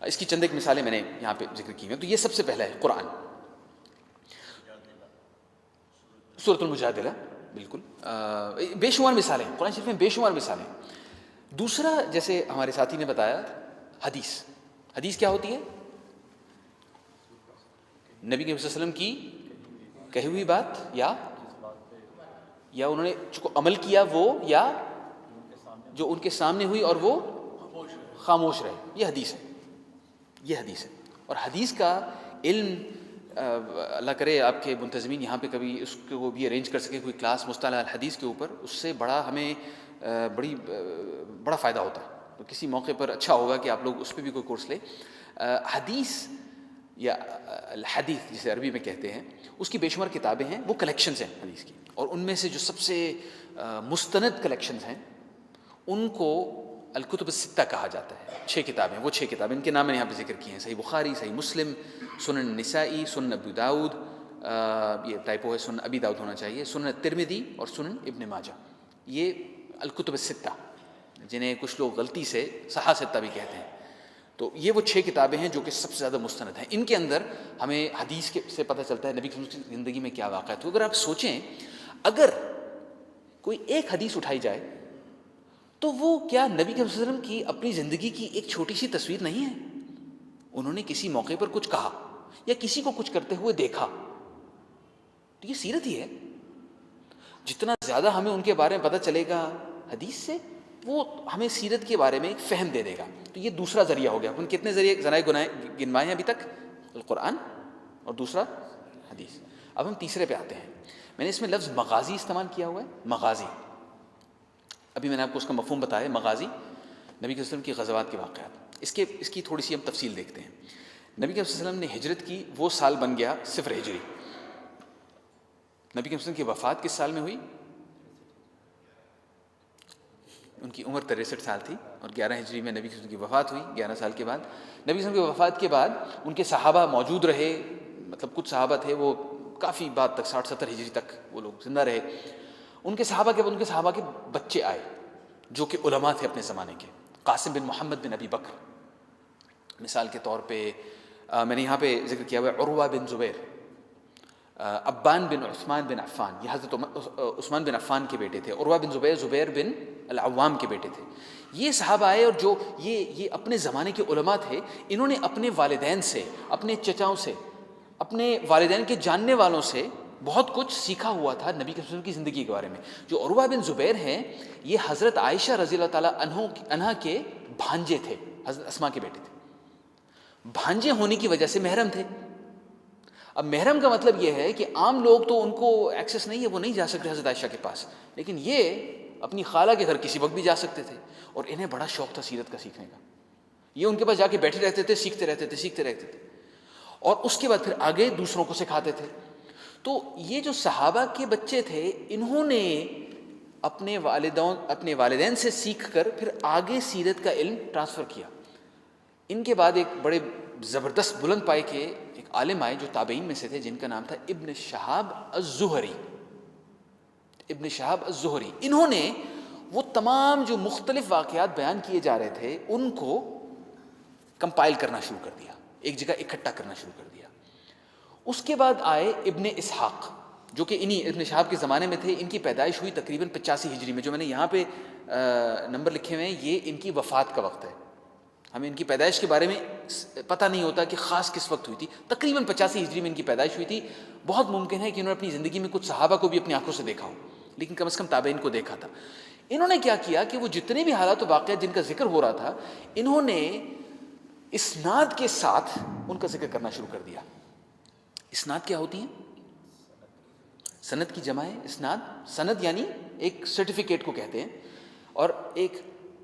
اس کی چند ایک مثالیں میں نے یہاں پہ ذکر کی ہیں. تو یہ سب سے پہلا ہے قرآن. سورۃ المجادلہ، بالکل بے شمار مثالیں قرآن شریف میں، بے شمار مثالیں. دوسرا جیسے ہمارے ساتھی نے بتایا حدیث. حدیث کیا ہوتی ہے؟ نبی کے صلی اللہ علیہ وسلم کی کہی ہوئی بات یا انہوں نے جو عمل کیا وہ، یا جو ان کے سامنے ہوئی اور وہ خاموش رہے، یہ حدیث ہے. یہ حدیث ہے. اور حدیث کا علم اللہ کرے آپ کے منتظمین یہاں پہ کبھی اس کو بھی ارینج کر سکے کوئی کلاس مصطلح الحدیث کے اوپر، اس سے بڑا ہمیں بڑا فائدہ ہوتا ہے. تو کسی موقع پر اچھا ہوگا کہ آپ لوگ اس پہ بھی کوئی کورس لیں. حدیث یا الحدیث جسے عربی میں کہتے ہیں، اس کی بے شمار کتابیں ہیں، وہ کلیکشنز ہیں حدیث کی. اور ان میں سے جو سب سے مستند کلیکشنز ہیں ان کو الکتب الستہ کہا جاتا ہے. 6 کتابیں، وہ 6 کتابیں، ان کے نام میں نے یہاں پہ ذکر کیے ہیں: صحیح بخاری، صحیح مسلم، سنن نسائی، سنن ابی داؤد، یہ ٹائپو ہے، سنن ابی داؤد ہونا چاہیے، سنن ترمذی اور سنن ابن ماجہ. یہ الکتب الستہ، جنہیں کچھ لوگ غلطی سے صحاح ستہ بھی کہتے ہیں. تو یہ وہ 6 کتابیں ہیں جو کہ سب سے زیادہ مستند ہیں. ان کے اندر ہمیں حدیث سے پتہ چلتا ہے نبی کی زندگی میں کیا واقعہ تھا. اگر آپ سوچیں، اگر کوئی ایک حدیث اٹھائی جائے تو وہ کیا نبی صلی اللہ علیہ وسلم کی اپنی زندگی کی ایک چھوٹی سی تصویر نہیں ہے؟ انہوں نے کسی موقع پر کچھ کہا یا کسی کو کچھ کرتے ہوئے دیکھا، تو یہ سیرت ہی ہے. جتنا زیادہ ہمیں ان کے بارے میں پتہ چلے گا حدیث سے، وہ ہمیں سیرت کے بارے میں ایک فہم دے دے گا. تو یہ دوسرا ذریعہ ہو گیا. ان کتنے ذرائع گنوائے ہیں ابھی تک؟ القرآن اور دوسرا حدیث. اب ہم تیسرے پہ آتے ہیں. میں نے اس میں لفظ مغازی استعمال کیا ہوا ہے. مغازی، ابھی میں نے آپ کو اس کا مفہوم بتایا. مغازی نبی صلی اللہ علیہ وسلم کی غزوات کے واقعات. اس کی تھوڑی سی ہم تفصیل دیکھتے ہیں. نبی صلی اللہ علیہ وسلم نے ہجرت کی، وہ سال بن گیا 0 ہجری. نبی صلی اللہ علیہ وسلم کی وفات کس سال میں ہوئی؟ ان کی عمر 63 سال تھی اور 11 ہجری میں نبی صلی اللہ علیہ وسلم کی وفات ہوئی. 11 سال کے بعد نبی صلی اللہ علیہ وسلم کی وفات کے بعد ان کے صحابہ موجود رہے. مطلب کچھ صحابہ تھے وہ کافی بعد تک 60-70 ہجری تک وہ لوگ زندہ رہے. ان کے صحابہ کے بچے آئے جو کہ علماء تھے اپنے زمانے کے. قاسم بن محمد بن ابی بکر مثال کے طور پہ، میں نے یہاں پہ ذکر کیا ہوا ہے عروہ بن زبیر، ابان بن عثمان بن عفان، یہ حضرت عثمان بن عفان کے بیٹے تھے. عروہ بن زبیر زبیر بن العوام کے بیٹے تھے. یہ صحابہ آئے اور جو یہ اپنے زمانے کے علماء تھے. انہوں نے اپنے والدین سے، اپنے چچاؤں سے، اپنے والدین کے جاننے والوں سے بہت کچھ سیکھا ہوا تھا نبی کے وسلم کی زندگی کے بارے میں. جو عروہ بن زبیر ہیں یہ حضرت عائشہ رضی اللہ تعالیٰ عنہا کے بھانجے تھے، حضرت اسما کے بیٹے تھے. بھانجے ہونے کی وجہ سے محرم تھے. اب محرم کا مطلب یہ ہے کہ عام لوگ تو ان کو ایکسیس نہیں ہے، وہ نہیں جا سکتے حضرت عائشہ کے پاس، لیکن یہ اپنی خالہ کے گھر کسی وقت بھی جا سکتے تھے، اور انہیں بڑا شوق تھا سیرت کا سیکھنے کا. یہ ان کے پاس جا کے بیٹھے رہتے تھے، سیکھتے رہتے تھے، اور اس کے بعد پھر آگے دوسروں کو سکھاتے تھے. تو یہ جو صحابہ کے بچے تھے، انہوں نے اپنے والدین سے سیکھ کر پھر آگے سیرت کا علم ٹرانسفر کیا. ان کے بعد ایک بڑے زبردست بلند پائے کے ایک عالم آئے جو تابعین میں سے تھے، جن کا نام تھا ابن شہاب الزہری. انہوں نے وہ تمام جو مختلف واقعات بیان کیے جا رہے تھے ان کو کمپائل کرنا شروع کر دیا، ایک جگہ اکٹھا کرنا شروع کر دیا. اس کے بعد آئے ابن اسحاق، جو کہ انہی ابن شہاب کے زمانے میں تھے. ان کی پیدائش ہوئی تقریباً 85 ہجری میں. جو میں نے یہاں پہ نمبر لکھے ہوئے ہیں یہ ان کی وفات کا وقت ہے. ہمیں ان کی پیدائش کے بارے میں پتہ نہیں ہوتا کہ خاص کس وقت ہوئی تھی. تقریباً 85 ہجری میں ان کی پیدائش ہوئی تھی. بہت ممکن ہے کہ انہوں نے اپنی زندگی میں کچھ صحابہ کو بھی اپنی آنکھوں سے دیکھا ہو، لیکن کم از کم تابعین کو دیکھا تھا. انہوں نے کیا کیا کہ وہ جتنے بھی حالات و واقعات جن کا ذکر ہو رہا تھا، انہوں نے اسناد کے ساتھ ان کا ذکر کرنا شروع کر دیا. اسناد کیا ہوتی ہیں؟ سند کی جمع ہے اسناد. سند یعنی ایک سرٹیفکیٹ کو کہتے ہیں، اور ایک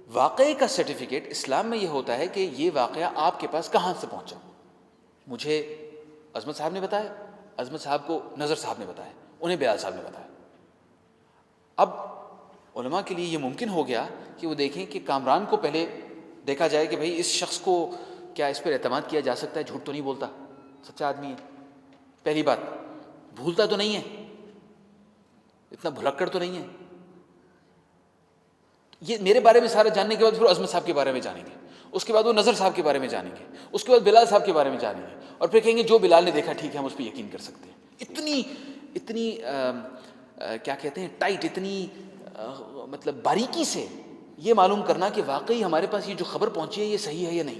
واقعے کا سرٹیفکیٹ اسلام میں یہ ہوتا ہے کہ یہ واقعہ آپ کے پاس کہاں سے پہنچا. مجھے عظمت صاحب نے بتایا، عظمت صاحب کو نظر صاحب نے بتایا، انہیں بیال صاحب نے بتایا. اب علماء کے لیے یہ ممکن ہو گیا کہ وہ دیکھیں کہ کامران کو پہلے دیکھا جائے کہ بھئی اس شخص کو کیا اس پر اعتماد کیا جا سکتا ہے، جھوٹ تو نہیں بولتا، سچا آدمی ہے. پہلی بات، بھولتا تو نہیں ہے، اتنا بھلکڑ تو نہیں ہے. یہ میرے بارے میں سارا جاننے کے بعد پھر عظمت صاحب کے بارے میں جانیں گے، اس کے بعد وہ نظر صاحب کے بارے میں جانیں گے، اس کے بعد بلال صاحب کے بارے میں جانیں گے، اور پھر کہیں گے جو بلال نے دیکھا ٹھیک ہے، ہم اس پہ یقین کر سکتے ہیں. اتنی کیا کہتے ہیں ٹائٹ، اتنی مطلب باریکی سے یہ معلوم کرنا کہ واقعی ہمارے پاس یہ جو خبر پہنچی ہے یہ صحیح ہے یا نہیں.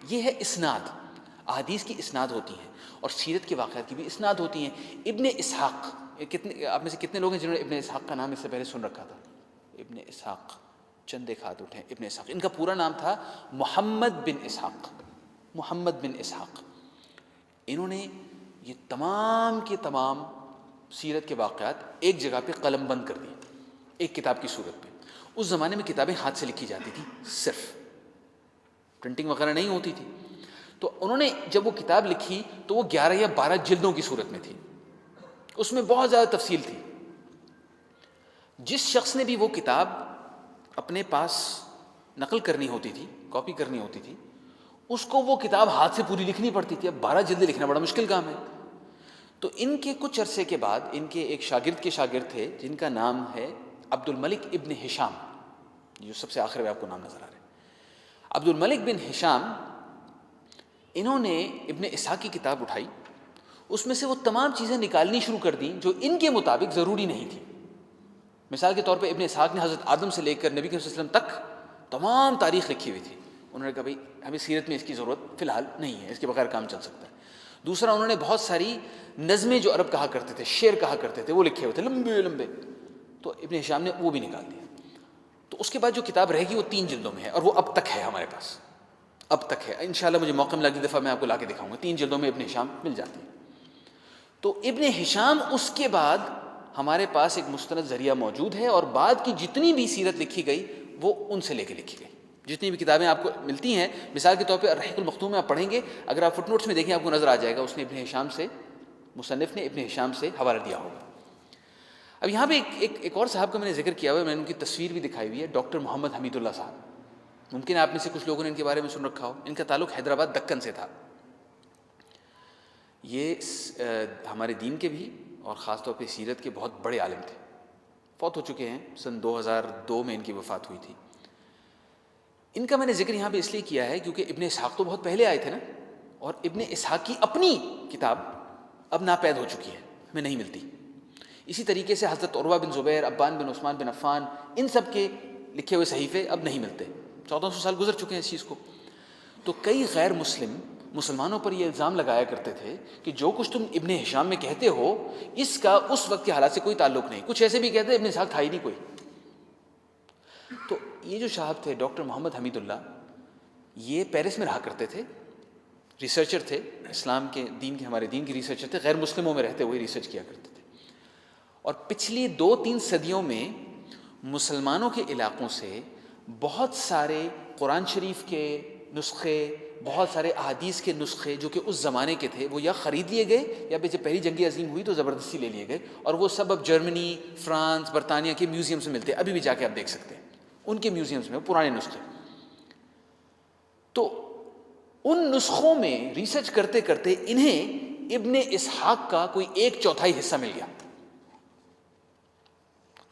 یہ ہے اسناد. احادیث کی اسناد ہوتی ہیں اور سیرت کے واقعات کی بھی اسناد ہوتی ہیں. ابن اسحاق، کتنے آپ میں سے کتنے لوگ ہیں جنہوں نے ابن اسحاق کا نام اس سے پہلے سن رکھا تھا؟ ابن اسحاق چند ایک ہاتھ اٹھیں. ابن اسحاق، ان کا پورا نام تھا محمد بن اسحاق. محمد بن اسحاق. انہوں نے یہ تمام کے تمام سیرت کے واقعات ایک جگہ پہ قلم بند کر دیے، ایک کتاب کی صورت پہ. اس زمانے میں کتابیں ہاتھ سے لکھی جاتی تھیں، صرف پرنٹنگ وغیرہ نہیں ہوتی تھی. تو انہوں نے جب وہ کتاب لکھی تو وہ 11 یا 12 جلدوں کی صورت میں تھی. اس میں بہت زیادہ تفصیل تھی. جس شخص نے بھی وہ کتاب اپنے پاس نقل کرنی ہوتی تھی، کاپی کرنی ہوتی تھی، اس کو وہ کتاب ہاتھ سے پوری لکھنی پڑتی تھی. اب 12 جلدیں لکھنا بڑا مشکل کام ہے. تو ان کے کچھ عرصے کے بعد ان کے ایک شاگرد کے شاگرد تھے جن کا نام ہے عبد الملک ابن ہشام، جو سب سے آخر میں آپ کو نام نظر آ رہا ہے. عبد الملک بن ہشام، انہوں نے ابن اسحاق کی کتاب اٹھائی، اس میں سے وہ تمام چیزیں نکالنی شروع کر دیں جو ان کے مطابق ضروری نہیں تھی. مثال کے طور پہ ابن اسحاق نے حضرت آدم سے لے کر نبی صلی اللہ علیہ وسلم تک تمام تاریخ لکھی ہوئی تھی. انہوں نے کہا بھائی ہمیں سیرت میں اس کی ضرورت فی الحال نہیں ہے، اس کے بغیر کام چل سکتا ہے. دوسرا، انہوں نے بہت ساری نظمیں جو عرب کہا کرتے تھے، شعر کہا کرتے تھے، وہ لکھے ہوئے تھے لمبے لمبے، تو ابن ہشام نے وہ بھی نکال دیا. تو اس کے بعد جو کتاب رہے گی وہ 3 جلدوں میں ہے، اور وہ اب تک ہے ہمارے پاس، اب تک ہے. انشاءاللہ مجھے موقع ملا اگلی دفعہ میں آپ کو لا کے دکھاؤں گا. 3 جلدوں میں ابن ہشام مل جاتی ہے. تو ابن ہشام اس کے بعد ہمارے پاس ایک مستند ذریعہ موجود ہے، اور بعد کی جتنی بھی سیرت لکھی گئی وہ ان سے لے کے لکھی گئی. جتنی بھی کتابیں آپ کو ملتی ہیں، مثال کے طور پہ الرحیق المختوم میں آپ پڑھیں گے، اگر آپ فٹ نوٹس میں دیکھیں آپ کو نظر آ جائے گا اس نے ابن ہشام سے، مصنف نے ابن ہشام سے حوالہ دیا ہوگا. اب یہاں پہ ایک اور صاحب کا میں نے ذکر کیا ہوا ہے، میں نے ان کی تصویر بھی دکھائی ہوئی ہے، ڈاکٹر محمد حمید اللہ صاحب. ممکن ہے آپ میں سے کچھ لوگوں نے ان کے بارے میں سن رکھا ہو. ان کا تعلق حیدرآباد دکن سے تھا. یہ ہمارے دین کے بھی اور خاص طور پہ سیرت کے بہت بڑے عالم تھے. فوت ہو چکے ہیں، سن 2002 میں ان کی وفات ہوئی تھی. ان کا میں نے ذکر یہاں پہ اس لیے کیا ہے کیونکہ ابن اسحاق تو بہت پہلے آئے تھے نا، اور ابن اسحاق کی اپنی کتاب اب ناپید ہو چکی ہے، ہمیں نہیں ملتی. اسی طریقے سے حضرت عروہ بن زبیر، ابان بن عثمان بن عفان، ان سب کے لکھے ہوئے صحیفے اب نہیں ملتے. 1400 سال گزر چکے ہیں اس چیز کو. تو کئی غیر مسلمانوں پر یہ الزام لگایا کرتے تھے کہ جو کچھ تم ابن ہشام میں کہتے ہو اس کا اس وقت کے حالات سے کوئی تعلق نہیں. کچھ ایسے بھی کہتے ابن اسحاق تھا ہی نہیں کوئی. تو یہ جو صاحب تھے ڈاکٹر محمد حمید اللہ، یہ پیرس میں رہا کرتے تھے. ریسرچر تھے، اسلام کے دین کے، ہمارے دین کے ریسرچر تھے، غیر مسلموں میں رہتے ہوئے ریسرچ کیا کرتے تھے، اور پچھلی 2-3 صدیوں میں مسلمانوں کے علاقوں سے بہت سارے قرآن شریف کے نسخے، بہت سارے احادیث کے نسخے جو کہ اس زمانے کے تھے، وہ یا خرید لیے گئے یا جب پہلی جنگ عظیم ہوئی تو زبردستی لے لیے گئے، اور وہ سب اب جرمنی، فرانس، برطانیہ کے میوزیمز میں ملتے ہیں، ابھی بھی جا کے آپ دیکھ سکتے ہیں ان کے میوزیمز میں پرانے نسخے۔ تو ان نسخوں میں ریسرچ کرتے کرتے انہیں ابن اسحاق کا کوئی 1/4 حصہ مل گیا،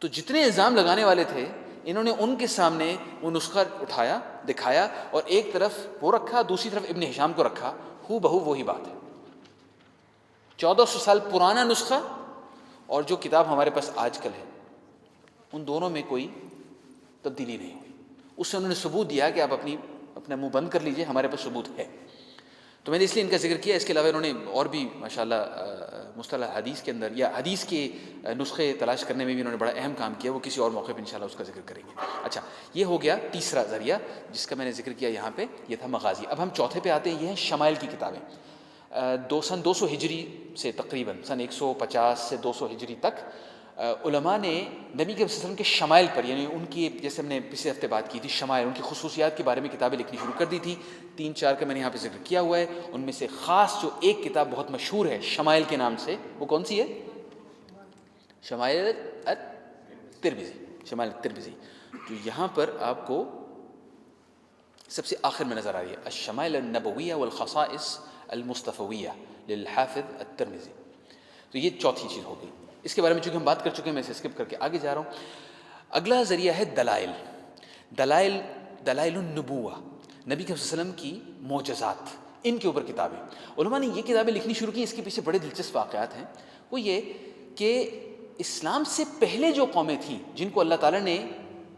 تو جتنے الزام لگانے والے تھے انہوں نے ان کے سامنے وہ نسخہ اٹھایا، دکھایا، اور ایک طرف وہ رکھا، دوسری طرف ابن ہشام کو رکھا، ہو بہو وہی بات ہے، 1400 سال پرانا نسخہ اور جو کتاب ہمارے پاس آج کل ہے، ان دونوں میں کوئی تبدیلی نہیں ہوئی۔ اس سے انہوں نے ثبوت دیا کہ آپ اپنا منہ بند کر لیجئے، ہمارے پاس ثبوت ہے۔ تو میں نے اس لیے ان کا ذکر کیا۔ اس کے علاوہ انہوں نے اور بھی ماشاءاللہ مصطلح حدیث کے اندر یا حدیث کے نسخے تلاش کرنے میں بھی انہوں نے بڑا اہم کام کیا، وہ کسی اور موقع پہ انشاءاللہ اس کا ذکر کریں گے۔ اچھا، یہ ہو گیا تیسرا ذریعہ جس کا میں نے ذکر کیا یہاں پہ، یہ تھا مغازی۔ اب ہم چوتھے پہ آتے ہیں، یہ ہیں شمائل کی کتابیں۔ سن 200 ہجری سے تقریباً سن 150 سے 200 ہجری تک علماء نے نبی کے وسلم کے شمائل پر، یعنی ان کی، جیسے ہم نے پچھلے ہفتے بات کی تھی، شمائل، ان کی خصوصیات کے بارے میں کتابیں لکھنی شروع کر دی تھی۔ 3-4 کا میں نے یہاں پہ ذکر کیا ہوا ہے، ان میں سے خاص جو ایک کتاب بہت مشہور ہے شمائل کے نام سے، وہ کون سی ہے؟ شمائل الترمذی، شمائل الترمذی، جو یہاں پر آپ کو سب سے آخر میں نظر آ رہی ہے، الشمائل النبویہ والخصائص المصطفویہ للحافظ الترمذی۔ تو یہ چوتھی چیز ہو گئی۔ اس کے بارے میں چونکہ ہم بات کر چکے ہیں، میں اسے اسکپ کر کے آگے جا رہا ہوں۔ اگلا ذریعہ ہے دلائل النبوہ، نبی کے وسلم کی معجزات، ان کے اوپر کتابیں۔ علماء نے یہ کتابیں لکھنی شروع کی، اس کے پیچھے بڑے دلچسپ واقعات ہیں۔ وہ یہ کہ اسلام سے پہلے جو قومیں تھیں جن کو اللہ تعالیٰ نے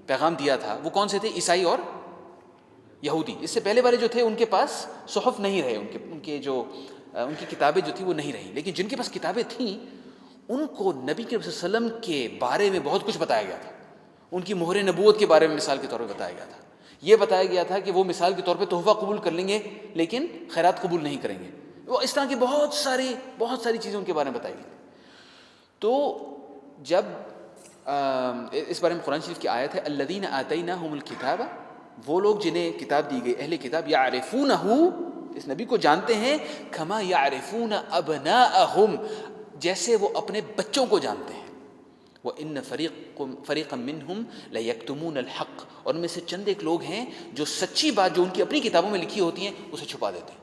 پیغام دیا تھا، وہ کون سے تھے؟ عیسائی اور یہودی۔ اس سے پہلے والے جو تھے ان کے پاس صحف نہیں رہے، ان کی کتابیں جو تھیں وہ نہیں رہیں، لیکن جن کے پاس کتابیں تھیں ان کو نبی کے وسلم کے بارے میں بہت کچھ بتایا گیا تھا۔ ان کی مہر نبوت کے بارے میں مثال کے طور پہ بتایا گیا تھا۔ یہ بتایا گیا تھا کہ وہ مثال کے طور پہ تحفہ قبول کر لیں گے لیکن خیرات قبول نہیں کریں گے۔ وہ اس طرح کی بہت ساری چیزیں ان کے بارے میں بتائی گئی۔ تو جب اس بارے میں قرآن شریف کی آیت ہے، الذین آتیناہم الکتاب، وہ لوگ جنہیں کتاب دی گئی، اہل کتاب، یعرفونہ، اس نبی کو جانتے ہیں، کما یعرفون ابناءہم، جیسے وہ اپنے بچوں کو جانتے ہیں۔ وَإِنَّ فَرِيقًا مِّنْهُمْ لَيَكْتُمُونَ الْحَقَّ، اور ان میں سے چند ایک لوگ ہیں جو سچی بات جو ان کی اپنی کتابوں میں لکھی ہوتی ہیں اسے چھپا دیتے ہیں،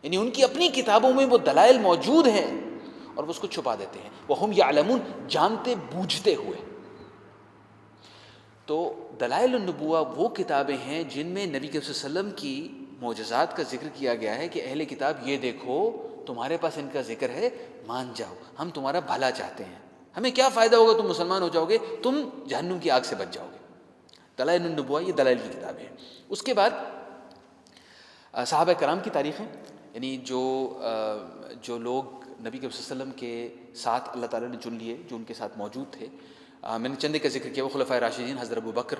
یعنی ان کی اپنی کتابوں میں وہ دلائل موجود ہیں اور وہ اس کو چھپا دیتے ہیں۔ وَهُمْ يَعْلَمُونَ، جانتے بوجھتے ہوئے۔ تو دلائل النبوہ وہ کتابیں ہیں جن میں نبی کے وسلم کی معجزات کا ذکر کیا گیا ہے کہ اہل کتاب یہ دیکھو، تمہارے پاس ان کا ذکر ہے، مان جاؤ، ہم تمہارا بھلا چاہتے ہیں، ہمیں کیا فائدہ ہوگا، تم مسلمان ہو جاؤ گے، تم جہنم کی آگ سے بچ جاؤ گے۔ دلائل النبوہ یہ دلائل کی کتابیں ہیں۔ اس کے بعد صحابہ کرام کی تاریخیں، یعنی جو لوگ نبی کے وسلم کے ساتھ اللہ تعالیٰ نے چن لیے، جو ان کے ساتھ موجود تھے۔ میں نے چندے کا ذکر کیا، وہ خلفائے راشدین، حضرت ابو بکر،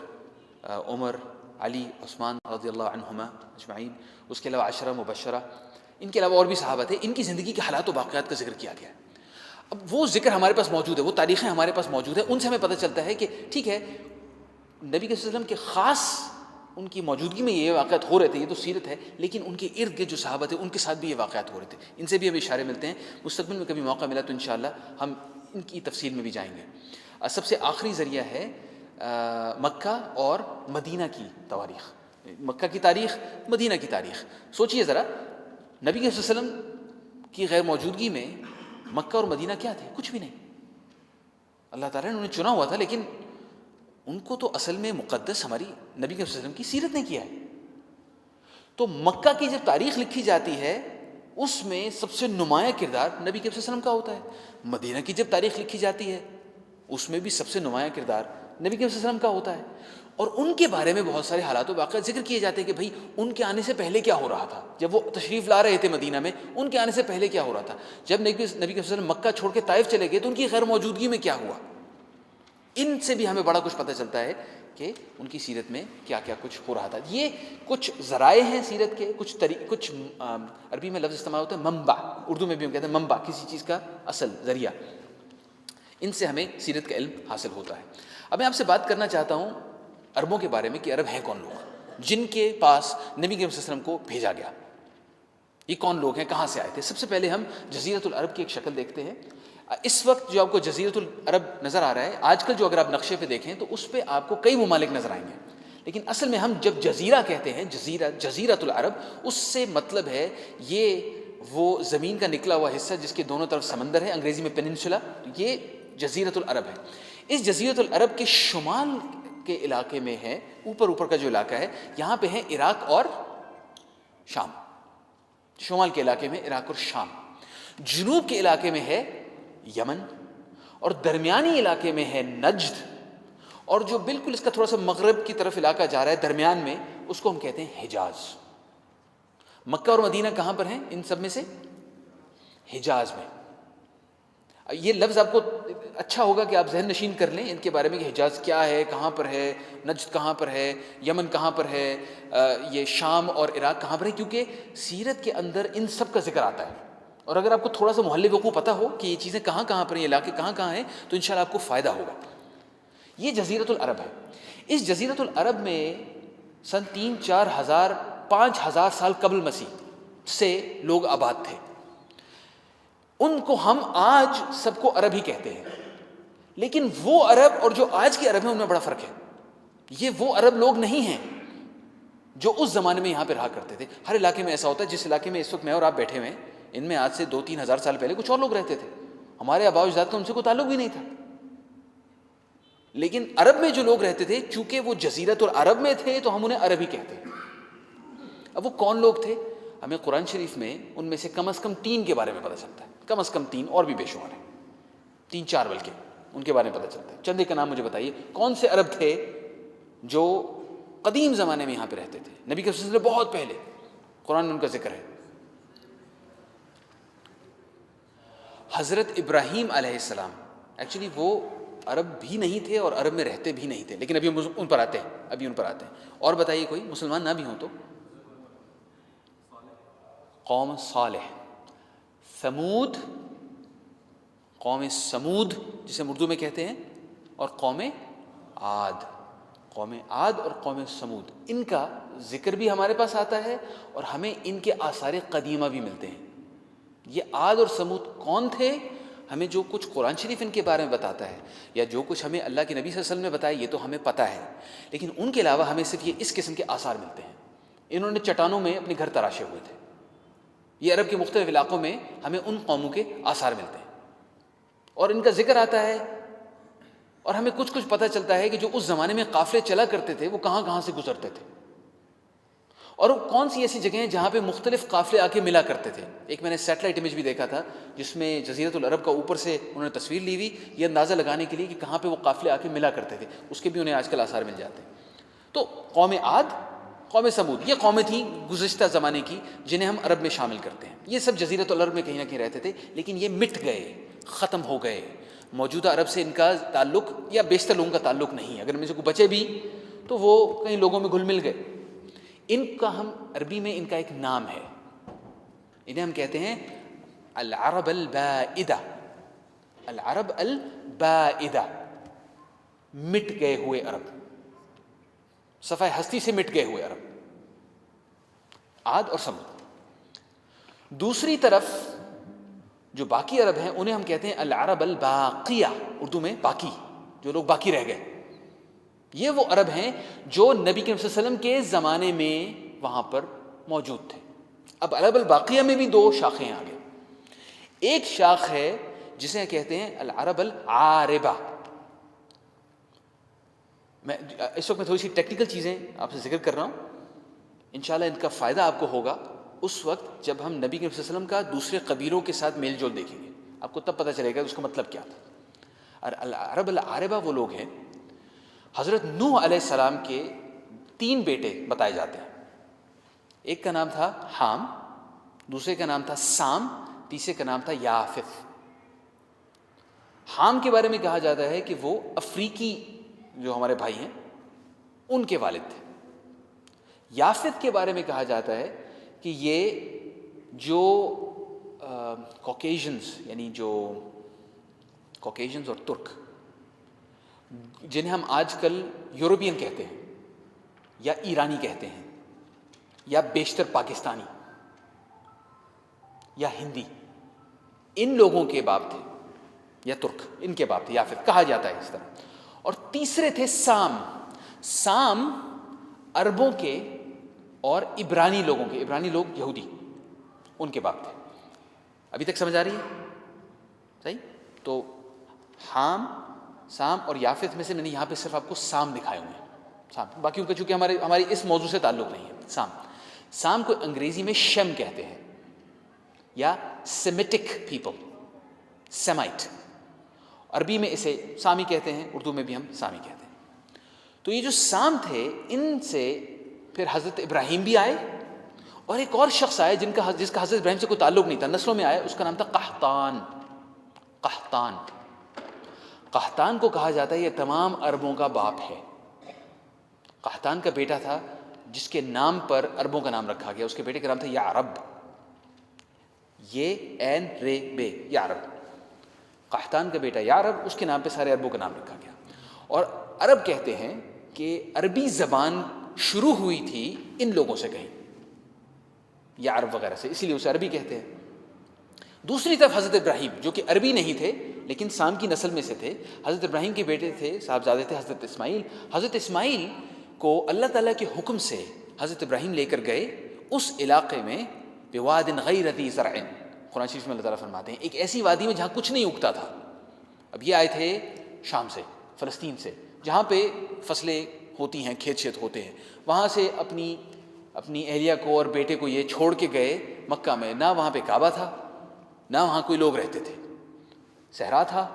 عمر، علی، عثمان رضی اللہ عنہما اجمعین، اس کے علاوہ 10 مبشرہ، ان کے علاوہ اور بھی صحابہ تھے، ان کی زندگی کے حالات و واقعات کا ذکر کیا گیا ہے۔ اب وہ ذکر ہمارے پاس موجود ہے، وہ تاریخیں ہمارے پاس موجود ہیں، ان سے ہمیں پتہ چلتا ہے کہ ٹھیک ہے، نبی کے وسلم کے خاص ان کی موجودگی میں یہ واقعات ہو رہے تھے، یہ تو سیرت ہے، لیکن ان کے ارد گرد جو صحابہ تھے ان کے ساتھ بھی یہ واقعات ہو رہے تھے، ان سے بھی ہمیں اشارے ملتے ہیں۔ مستقبل میں کبھی موقع ملا تو انشاءاللہ ہم ان کی تفصیل میں بھی جائیں گے۔ سب سے آخری ذریعہ ہے مکہ اور مدینہ کی تواریخ، مکہ کی تاریخ، مدینہ کی تاریخ۔ سوچئے ذرا، نبی کے وسلم کی غیر موجودگی میں مکہ اور مدینہ کیا تھے؟ کچھ بھی نہیں۔ اللہ تعالیٰ نے انہیں چنا ہوا تھا، لیکن ان کو تو اصل میں مقدس ہماری نبی کے وسلم کی سیرت نے کیا ہے۔ تو مکہ کی جب تاریخ لکھی جاتی ہے اس میں سب سے نمایاں کردار نبی کے وسلم کا ہوتا ہے۔ مدینہ کی جب تاریخ لکھی جاتی ہے اس میں بھی سب سے نمایاں کردار نبی کے وسلم کا ہوتا ہے، اور ان کے بارے میں بہت سارے حالات و واقعات ذکر کیے جاتے ہیں کہ بھئی ان کے آنے سے پہلے کیا ہو رہا تھا، جب وہ تشریف لا رہے تھے مدینہ میں، ان کے آنے سے پہلے کیا ہو رہا تھا، جب نبی کے وسلم مکہ چھوڑ کے طائف چلے گئے تو ان کی غیر موجودگی میں کیا ہوا۔ ان سے بھی ہمیں بڑا کچھ پتہ چلتا ہے کہ ان کی سیرت میں کیا کیا کچھ ہو رہا تھا. یہ کچھ ذرائع ہیں سیرت کے, کچھ عربی میں لفظ استعمال ہوتا ہے منبع, اردو میں بھی ہم کہتے ہیں منبع, کسی چیز کا اصل ذریعہ. ان سے ہمیں سیرت کا علم حاصل ہوتا ہے. اب میں آپ سے بات کرنا چاہتا ہوں عربوں کے بارے میں کہ عرب ہیں کون لوگ جن کے پاس نبی کریم صلی اللہ علیہ وسلم کو بھیجا گیا. یہ کون لوگ ہیں, کہاں سے آئے تھے؟ سب سے پہلے ہم جزیرۃ العرب کی ایک شکل دیکھتے ہیں. اس وقت جو آپ کو جزیرۃ العرب نظر آ رہا ہے, آج کل جو اگر آپ نقشے پہ دیکھیں تو اس پہ آپ کو کئی ممالک نظر آئیں گے, لیکن اصل میں ہم جب جزیرہ کہتے ہیں, جزیرۃ العرب, اس سے مطلب ہے یہ وہ زمین کا نکلا ہوا حصہ جس کے دونوں طرف سمندر ہے, انگریزی میں پیننسولا, یہ جزیرۃ العرب ہے. اس جزیرۃ العرب کے شمال کے علاقے میں ہے, اوپر کا جو علاقہ ہے, یہاں پہ ہے عراق اور شام. شمال کے علاقے میں عراق اور شام, جنوب کے علاقے میں ہے یمن, اور درمیانی علاقے میں ہے نجد, اور جو بالکل اس کا تھوڑا سا مغرب کی طرف علاقہ جا رہا ہے درمیان میں, اس کو ہم کہتے ہیں حجاز. مکہ اور مدینہ کہاں پر ہیں ان سب میں سے؟ حجاز میں. یہ لفظ آپ کو اچھا ہوگا کہ آپ ذہن نشین کر لیں ان کے بارے میں کہ حجاز کیا ہے, کہاں پر ہے, نجد کہاں پر ہے, یمن کہاں پر ہے, یہ شام اور عراق کہاں پر ہے, کیونکہ سیرت کے اندر ان سب کا ذکر آتا ہے. اور اگر آپ کو تھوڑا سا محل وقوع پتہ ہو کہ یہ چیزیں کہاں کہاں پر ہیں, یہ علاقے کہاں کہاں ہیں, تو انشاءاللہ آپ کو فائدہ ہوگا. یہ جزیرۃ العرب ہے. اس جزیرۃ العرب میں سن 3-4 5,000 سال قبل مسیح سے لوگ آباد تھے. ان کو ہم آج سب کو عرب ہی کہتے ہیں, لیکن وہ عرب اور جو آج کے عرب ہیں ان میں بڑا فرق ہے. یہ وہ عرب لوگ نہیں ہیں جو اس زمانے میں یہاں پہ رہا کرتے تھے. ہر علاقے میں ایسا ہوتا ہے, جس علاقے میں اس وقت میں اور آپ بیٹھے ہوئے ہیں, ان میں آج سے 2-3 ہزار سال پہلے کچھ اور لوگ رہتے تھے. ہمارے آباء و اجداد کا ان سے کوئی تعلق بھی نہیں تھا. لیکن عرب میں جو لوگ رہتے تھے, چونکہ وہ جزیرۃ العرب میں تھے, تو ہم انہیں عرب ہی کہتے ہیں. اب وہ کون لوگ تھے؟ ہمیں قرآن شریف میں ان میں سے کم از کم 3 کے بارے میں پتہ چلتا ہے. کم از کم 3, اور بھی بے شمار ہیں, 3-4 بلکہ, ان کے بارے میں پتہ چلتا ہے. چند ایک کا نام مجھے بتائیے, کون سے عرب تھے جو قدیم زمانے میں یہاں پہ رہتے تھے, نبی کے سلسلے بہت پہلے, قرآن میں ان کا ذکر ہے. حضرت ابراہیم علیہ السلام, ایکچولی وہ عرب بھی نہیں تھے اور عرب میں رہتے بھی نہیں تھے, لیکن ابھی ہم ان پر آتے ہیں. اور بتائیے کوئی مسلمان نہ بھی ہوں تو. قوم صالح, ثمود, قوم سمود جسے ہم اردو میں کہتے ہیں, اور قوم عاد. قوم عاد اور قوم سمود, ان کا ذکر بھی ہمارے پاس آتا ہے اور ہمیں ان کے آثار قدیمہ بھی ملتے ہیں. یہ عاد اور سمود کون تھے؟ ہمیں جو کچھ قرآن شریف ان کے بارے میں بتاتا ہے, یا جو کچھ ہمیں اللہ کے نبی صلی اللہ علیہ وسلم نے بتایا, یہ تو ہمیں پتہ ہے, لیکن ان کے علاوہ ہمیں صرف یہ اس قسم کے آثار ملتے ہیں. انہوں نے چٹانوں میں اپنے گھر تراشے ہوئے تھے. یہ عرب کے مختلف علاقوں میں ہمیں ان قوموں کے آثار ملتے ہیں اور ان کا ذکر آتا ہے, اور ہمیں کچھ پتہ چلتا ہے کہ جو اس زمانے میں قافلے چلا کرتے تھے وہ کہاں کہاں سے گزرتے تھے, اور کون سی ایسی جگہیں ہیں جہاں پہ مختلف قافلے آ کے ملا کرتے تھے. ایک میں نے سیٹلائٹ امیج بھی دیکھا تھا جس میں جزیرۃ العرب کا اوپر سے انہوں نے تصویر لی ہوئی, یہ اندازہ لگانے کے لیے کہ کہاں پہ وہ قافلے آ کے ملا کرتے تھے. اس کے بھی انہیں آج کل آثار مل جاتے ہیں. تو قوم عاد, قوم سمود, یہ قومیں تھیں گزشتہ زمانے کی جنہیں ہم عرب میں شامل کرتے ہیں. یہ سب جزیرۃ العرب میں کہیں نہ کہیں رہتے تھے, لیکن یہ مٹ گئے, ختم ہو گئے. موجودہ عرب سے ان کا تعلق, یا بیشتر لوگوں کا تعلق نہیں. اگر ان میں سے کوئی بچے بھی تو وہ کئی لوگوں میں گھل مل گئے. ان کا ہم عربی میں ان کا ایک نام ہے, انہیں ہم کہتے ہیں العرب البائدہ. العرب البائدہ, مٹ گئے ہوئے عرب, صفحہ ہستی سے مٹ گئے ہوئے عرب, عاد اور سمود. دوسری طرف جو باقی عرب ہیں انہیں ہم کہتے ہیں العرب الباقیہ, اردو میں باقی, جو لوگ باقی رہ گئے. یہ وہ عرب ہیں جو نبی کریم صلی اللہ علیہ وسلم کے زمانے میں وہاں پر موجود تھے. اب عرب الباقیہ میں بھی 2 شاخیں آگے. ایک شاخ ہے جسے کہتے ہیں العرب العاربہ. میں اس وقت میں تھوڑی سی ٹیکنیکل چیزیں آپ سے ذکر کر رہا ہوں, انشاءاللہ ان کا فائدہ آپ کو ہوگا اس وقت جب ہم نبی کریم صلی اللہ علیہ وسلم کا دوسرے قبیلوں کے ساتھ میل جول دیکھیں گے. آپ کو تب پتہ چلے گا اس کا مطلب کیا تھا. اور العرب العاربہ وہ لوگ ہیں, حضرت نوح علیہ السلام کے 3 بیٹے بتائے جاتے ہیں. ایک کا نام تھا حام, دوسرے کا نام تھا سام, تیسرے کا نام تھا یافث. حام کے بارے میں کہا جاتا ہے کہ وہ افریقی جو ہمارے بھائی ہیں ان کے والد تھے۔ یافت کے بارے میں کہا جاتا ہے کہ یہ جو کوکیشنز، یعنی جو کوکیشنز اور ترک، جنہیں ہم آج کل یورپین کہتے ہیں یا ایرانی کہتے ہیں یا بیشتر پاکستانی یا ہندی، ان لوگوں کے باپ تھے، یا ترک ان کے باپ تھے، یا پھر کہا جاتا ہے اس طرح۔ اور تیسرے تھے سام۔ سام عربوں کے اور عبرانی لوگوں کے، عبرانی لوگ یہودی، ان کے باپ تھے۔ ابھی تک سمجھ آ رہی ہے؟ صحیح؟ تو حام، سام اور یافت میں سے میں نے یہاں پہ صرف آپ کو سام دکھائے ہوئے ہیں، سام، باقی ان کا چونکہ ہماری اس موضوع سے تعلق نہیں ہے۔ سام کو انگریزی میں شیم کہتے ہیں، یا سیمیٹک پیپل، سیمائٹ، عربی میں اسے سامی کہتے ہیں، اردو میں بھی ہم سامی کہتے ہیں۔ تو یہ جو سام تھے، ان سے پھر حضرت ابراہیم بھی آئے، اور ایک اور شخص آئے جس کا حضرت ابراہیم سے کوئی تعلق نہیں تھا، نسلوں میں آیا، اس کا نام تھا قحطان۔ قحطان کو کہا جاتا ہے یہ تمام عربوں کا باپ ہے۔ قحطان کا بیٹا تھا جس کے نام پر عربوں کا نام رکھا گیا، اس کے بیٹے کا نام تھا یعرب، یہ عین رے بے، یعرب۔ قحطان کا بیٹا یعرب، اس کے نام پہ سارے عربوں کا نام رکھا گیا۔ اور عرب کہتے ہیں کہ عربی زبان شروع ہوئی تھی ان لوگوں سے کہیں، یعرب وغیرہ سے، اسی لیے اسے عربی کہتے ہیں۔ دوسری طرف حضرت ابراہیم، جو کہ عربی نہیں تھے لیکن سام کی نسل میں سے تھے، حضرت ابراہیم کے بیٹے تھے، صاحبزادے تھے حضرت اسماعیل۔ حضرت اسماعیل کو اللہ تعالیٰ کے حکم سے حضرت ابراہیم لے کر گئے اس علاقے میں، بواد غیر ذی زرع، قرآن شریف میں اللہ تعالیٰ فرماتے ہیں ایک ایسی وادی میں جہاں کچھ نہیں اگتا تھا۔ اب یہ آئے تھے شام سے، فلسطین سے، جہاں پہ فصلیں ہوتی ہیں، کھیت شیت ہوتے ہیں، وہاں سے اپنی اہلیہ کو اور بیٹے کو یہ چھوڑ کے گئے مکہ میں۔ نہ وہاں پہ کعبہ تھا، نہ وہاں کوئی لوگ رہتے تھے، صحرا تھا،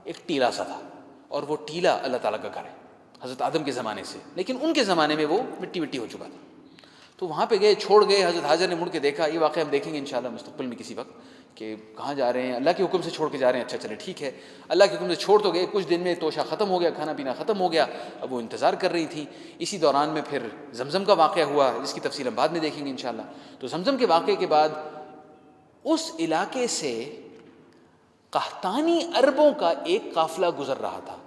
ایک ٹیلا سا تھا، اور وہ ٹیلا اللہ تعالیٰ کا گھر ہے حضرت آدم کے زمانے سے، لیکن ان کے زمانے میں وہ مٹی مٹی ہو چکا تھا۔ تو وہاں پہ گئے، چھوڑ گئے، حضرت حاجر نے مڑ کے دیکھا، یہ واقعہ ہم دیکھیں گے انشاءاللہ مستقبل میں کسی وقت کہ کہاں جا رہے ہیں، اللہ کے حکم سے چھوڑ کے جا رہے ہیں، اچھا چلے ٹھیک ہے، اللہ کے حکم سے چھوڑ تو گئے، کچھ دن میں توشہ ختم ہو گیا، کھانا پینا ختم ہو گیا، اب وہ انتظار کر رہی تھی۔ اسی دوران میں پھر زمزم کا واقعہ ہوا، جس کی تفصیل ہم بعد میں دیکھیں گے انشاءاللہ۔ تو زمزم کے واقعے کے بعد اس علاقے سے قحطانی عربوں کا ایک قافلہ گزر رہا تھا،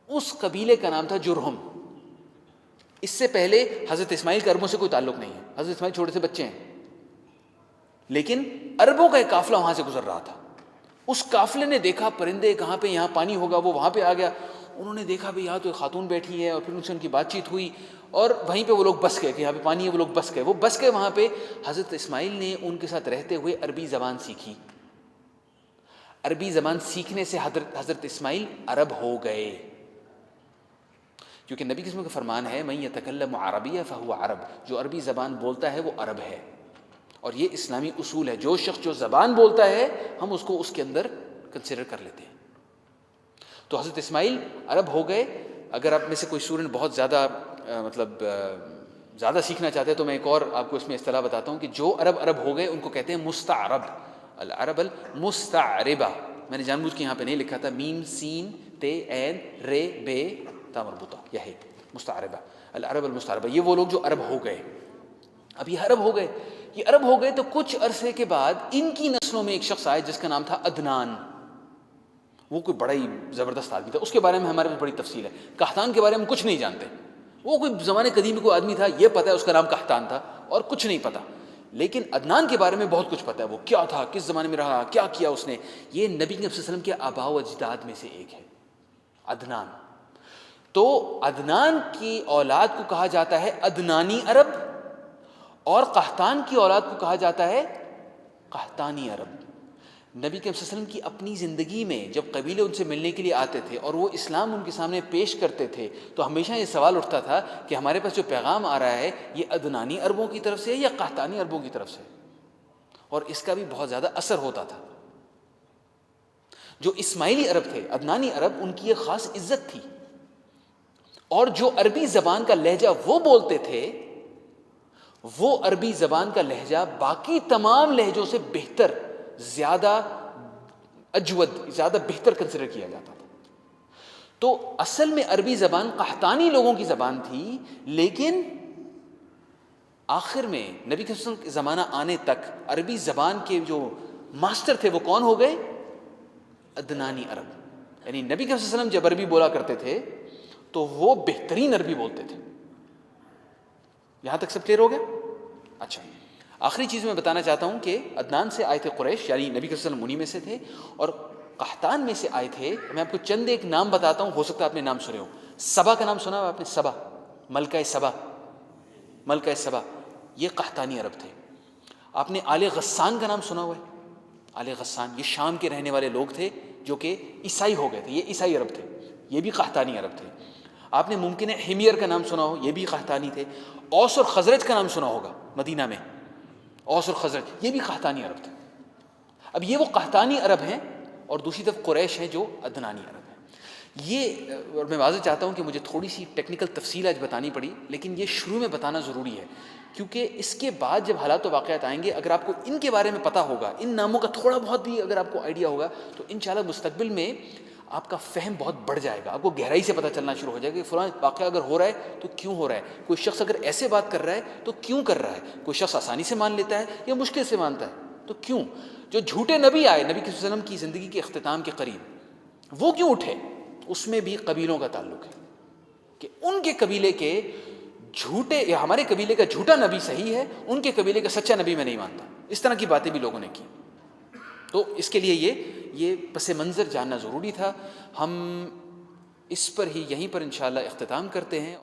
اس قبیلے کا نام تھا جرہم۔ اس سے پہلے حضرت اسماعیل کا عربوں سے کوئی تعلق نہیں ہے، حضرت اسماعیل چھوٹے سے بچے ہیں، لیکن عربوں کا ایک قافلہ وہاں سے گزر رہا تھا۔ اس قافلے نے دیکھا پرندے کہاں پہ، یہاں پانی ہوگا، وہ وہاں پہ آ گیا۔ انہوں نے دیکھا بھی یہاں تو ایک خاتون بیٹھی ہے، اور پھر ان سے ان کی بات چیت ہوئی، اور وہیں پہ وہ لوگ بس گئے کہ یہاں پہ پانی ہے، وہ لوگ بس گئے۔ وہ بس گئے وہاں پہ، حضرت اسماعیل نے ان کے ساتھ رہتے ہوئے عربی زبان سیکھی۔ عربی زبان سیکھنے سے حضرت اسماعیل عرب ہو گئے، کیونکہ نبی کے کا فرمان ہے من یتکلم عربیہ فہو عرب، جو عربی زبان بولتا ہے وہ عرب ہے۔ اور یہ اسلامی اصول ہے، جو شخص جو زبان بولتا ہے ہم اس کو اس کے اندر کنسیڈر کر لیتے ہیں۔ تو حضرت اسماعیل عرب ہو گئے۔ اگر آپ میں سے کوئی اسٹوڈنٹ بہت زیادہ زیادہ سیکھنا چاہتے ہیں تو میں ایک اور آپ کو اس میں اصطلاح بتاتا ہوں کہ جو عرب ہو گئے ان کو کہتے ہیں مستعرب، العرب المستعربہ۔ میں نے جان بوجھ کے یہاں پہ نہیں لکھا تھا، میم سین تے عین رے بے تا مربوطہ، یہ ہے مستعربہ، العرب المستعربہ۔ یہ وہ لوگ جو عرب ہو گئے۔ اب یہ عرب ہو گئے، یہ عرب ہو گئے تو کچھ عرصے کے بعد ان کی نسلوں میں ایک شخص آئے جس کا نام تھا عدنان۔ وہ کوئی بڑا ہی زبردست آدمی تھا، اس کے بارے میں ہمارے پاس بڑی تفصیل ہے۔ قحطان کے بارے میں کچھ نہیں جانتے، وہ کوئی زمانے قدیم میں کوئی آدمی تھا، یہ پتہ ہے اس کا نام قحطان تھا، اور کچھ نہیں پتہ۔ لیکن عدنان کے بارے میں بہت کچھ پتہ ہے، وہ کیا تھا، کس زمانے میں رہا، کیا کیا اس نے۔ یہ نبی صلی اللہ علیہ وسلم کے آباء و اجداد میں سے ایک ہے عدنان۔ تو عدنان کی اولاد کو کہا جاتا ہے عدنانی عرب، اور قحطان کی اولاد کو کہا جاتا ہے قحطانی عرب۔ نبی کے صلی اللہ علیہ وسلم کی اپنی زندگی میں جب قبیلے ان سے ملنے کے لیے آتے تھے اور وہ اسلام ان کے سامنے پیش کرتے تھے تو ہمیشہ یہ سوال اٹھتا تھا کہ ہمارے پاس جو پیغام آ رہا ہے یہ عدنانی عربوں کی طرف سے ہے یا قحطانی عربوں کی طرف سے، اور اس کا بھی بہت زیادہ اثر ہوتا تھا۔ جو اسماعیلی عرب تھے، عدنانی عرب، ان کی ایک خاص عزت تھی، اور جو عربی زبان کا لہجہ وہ بولتے تھے وہ عربی زبان کا لہجہ باقی تمام لہجوں سے بہتر، زیادہ اجود، زیادہ بہتر کنسیڈر کیا جاتا تھا۔ تو اصل میں عربی زبان قحطانی لوگوں کی زبان تھی، لیکن آخر میں نبی کے وسلم کے زمانہ آنے تک عربی زبان کے جو ماسٹر تھے وہ کون ہو گئے؟ عدنانی عرب. یعنی نبی کے وسلم جب عربی بولا کرتے تھے تو وہ بہترین عربی بولتے تھے. یہاں تک سب کلیئر ہو گیا؟ اچھا، آخری چیز میں بتانا چاہتا ہوں کہ عدنان سے آئے تھے قریش، یعنی نبی کے وسلم انہی میں سے تھے، اور قحطان میں سے آئے تھے. میں آپ کو چند ایک نام بتاتا ہوں، ہو سکتا ہے آپ نے نام سنے ہو. سبا کا نام سنا ہو آپ نے؟ سبا، ملکہ سبا، ملکہ سبا، یہ قحطانی عرب تھے. آپ نے آل غسان کا نام سنا ہوا ہے؟ آل غسان یہ شام کے رہنے والے لوگ تھے جو کہ عیسائی ہو گئے تھے، یہ عیسائی عرب تھے، یہ بھی قحطانی عرب تھے. آپ نے ممکن ہے حمیر کا نام سنا ہو، یہ بھی قحطانی تھے. اوس اور خزرج کا نام سنا ہوگا مدینہ میں، اوس اور خزرج یہ بھی قحطانی عرب تھے. اب یہ وہ قحطانی عرب ہیں، اور دوسری طرف قریش ہیں جو عدنانی عرب ہیں. یہ اور میں واضح چاہتا ہوں کہ مجھے تھوڑی سی ٹیکنیکل تفصیل آج بتانی پڑی، لیکن یہ شروع میں بتانا ضروری ہے، کیونکہ اس کے بعد جب حالات و واقعات آئیں گے، اگر آپ کو ان کے بارے میں پتہ ہوگا، ان ناموں کا تھوڑا بہت بھی اگر آپ کو آئیڈیا ہوگا، تو انشاءاللہ مستقبل میں آپ کا فہم بہت بڑھ جائے گا. آپ کو گہرائی سے پتہ چلنا شروع ہو جائے گا کہ فلاں واقعہ اگر ہو رہا ہے تو کیوں ہو رہا ہے، کوئی شخص اگر ایسے بات کر رہا ہے تو کیوں کر رہا ہے، کوئی شخص آسانی سے مان لیتا ہے یا مشکل سے مانتا ہے تو کیوں. جو جھوٹے نبی آئے نبی کے وسلم کی زندگی کے اختتام کے قریب، وہ کیوں اٹھے؟ اس میں بھی قبیلوں کا تعلق ہے کہ ان کے قبیلے کے جھوٹے، یا ہمارے قبیلے کا جھوٹا نبی صحیح ہے، ان کے قبیلے کا سچا نبی میں نہیں مانتا. اس طرح کی باتیں بھی لوگوں نے کی. تو اس کے لیے یہ پس منظر جاننا ضروری تھا. ہم اس پر ہی یہیں پر انشاءاللہ اختتام کرتے ہیں.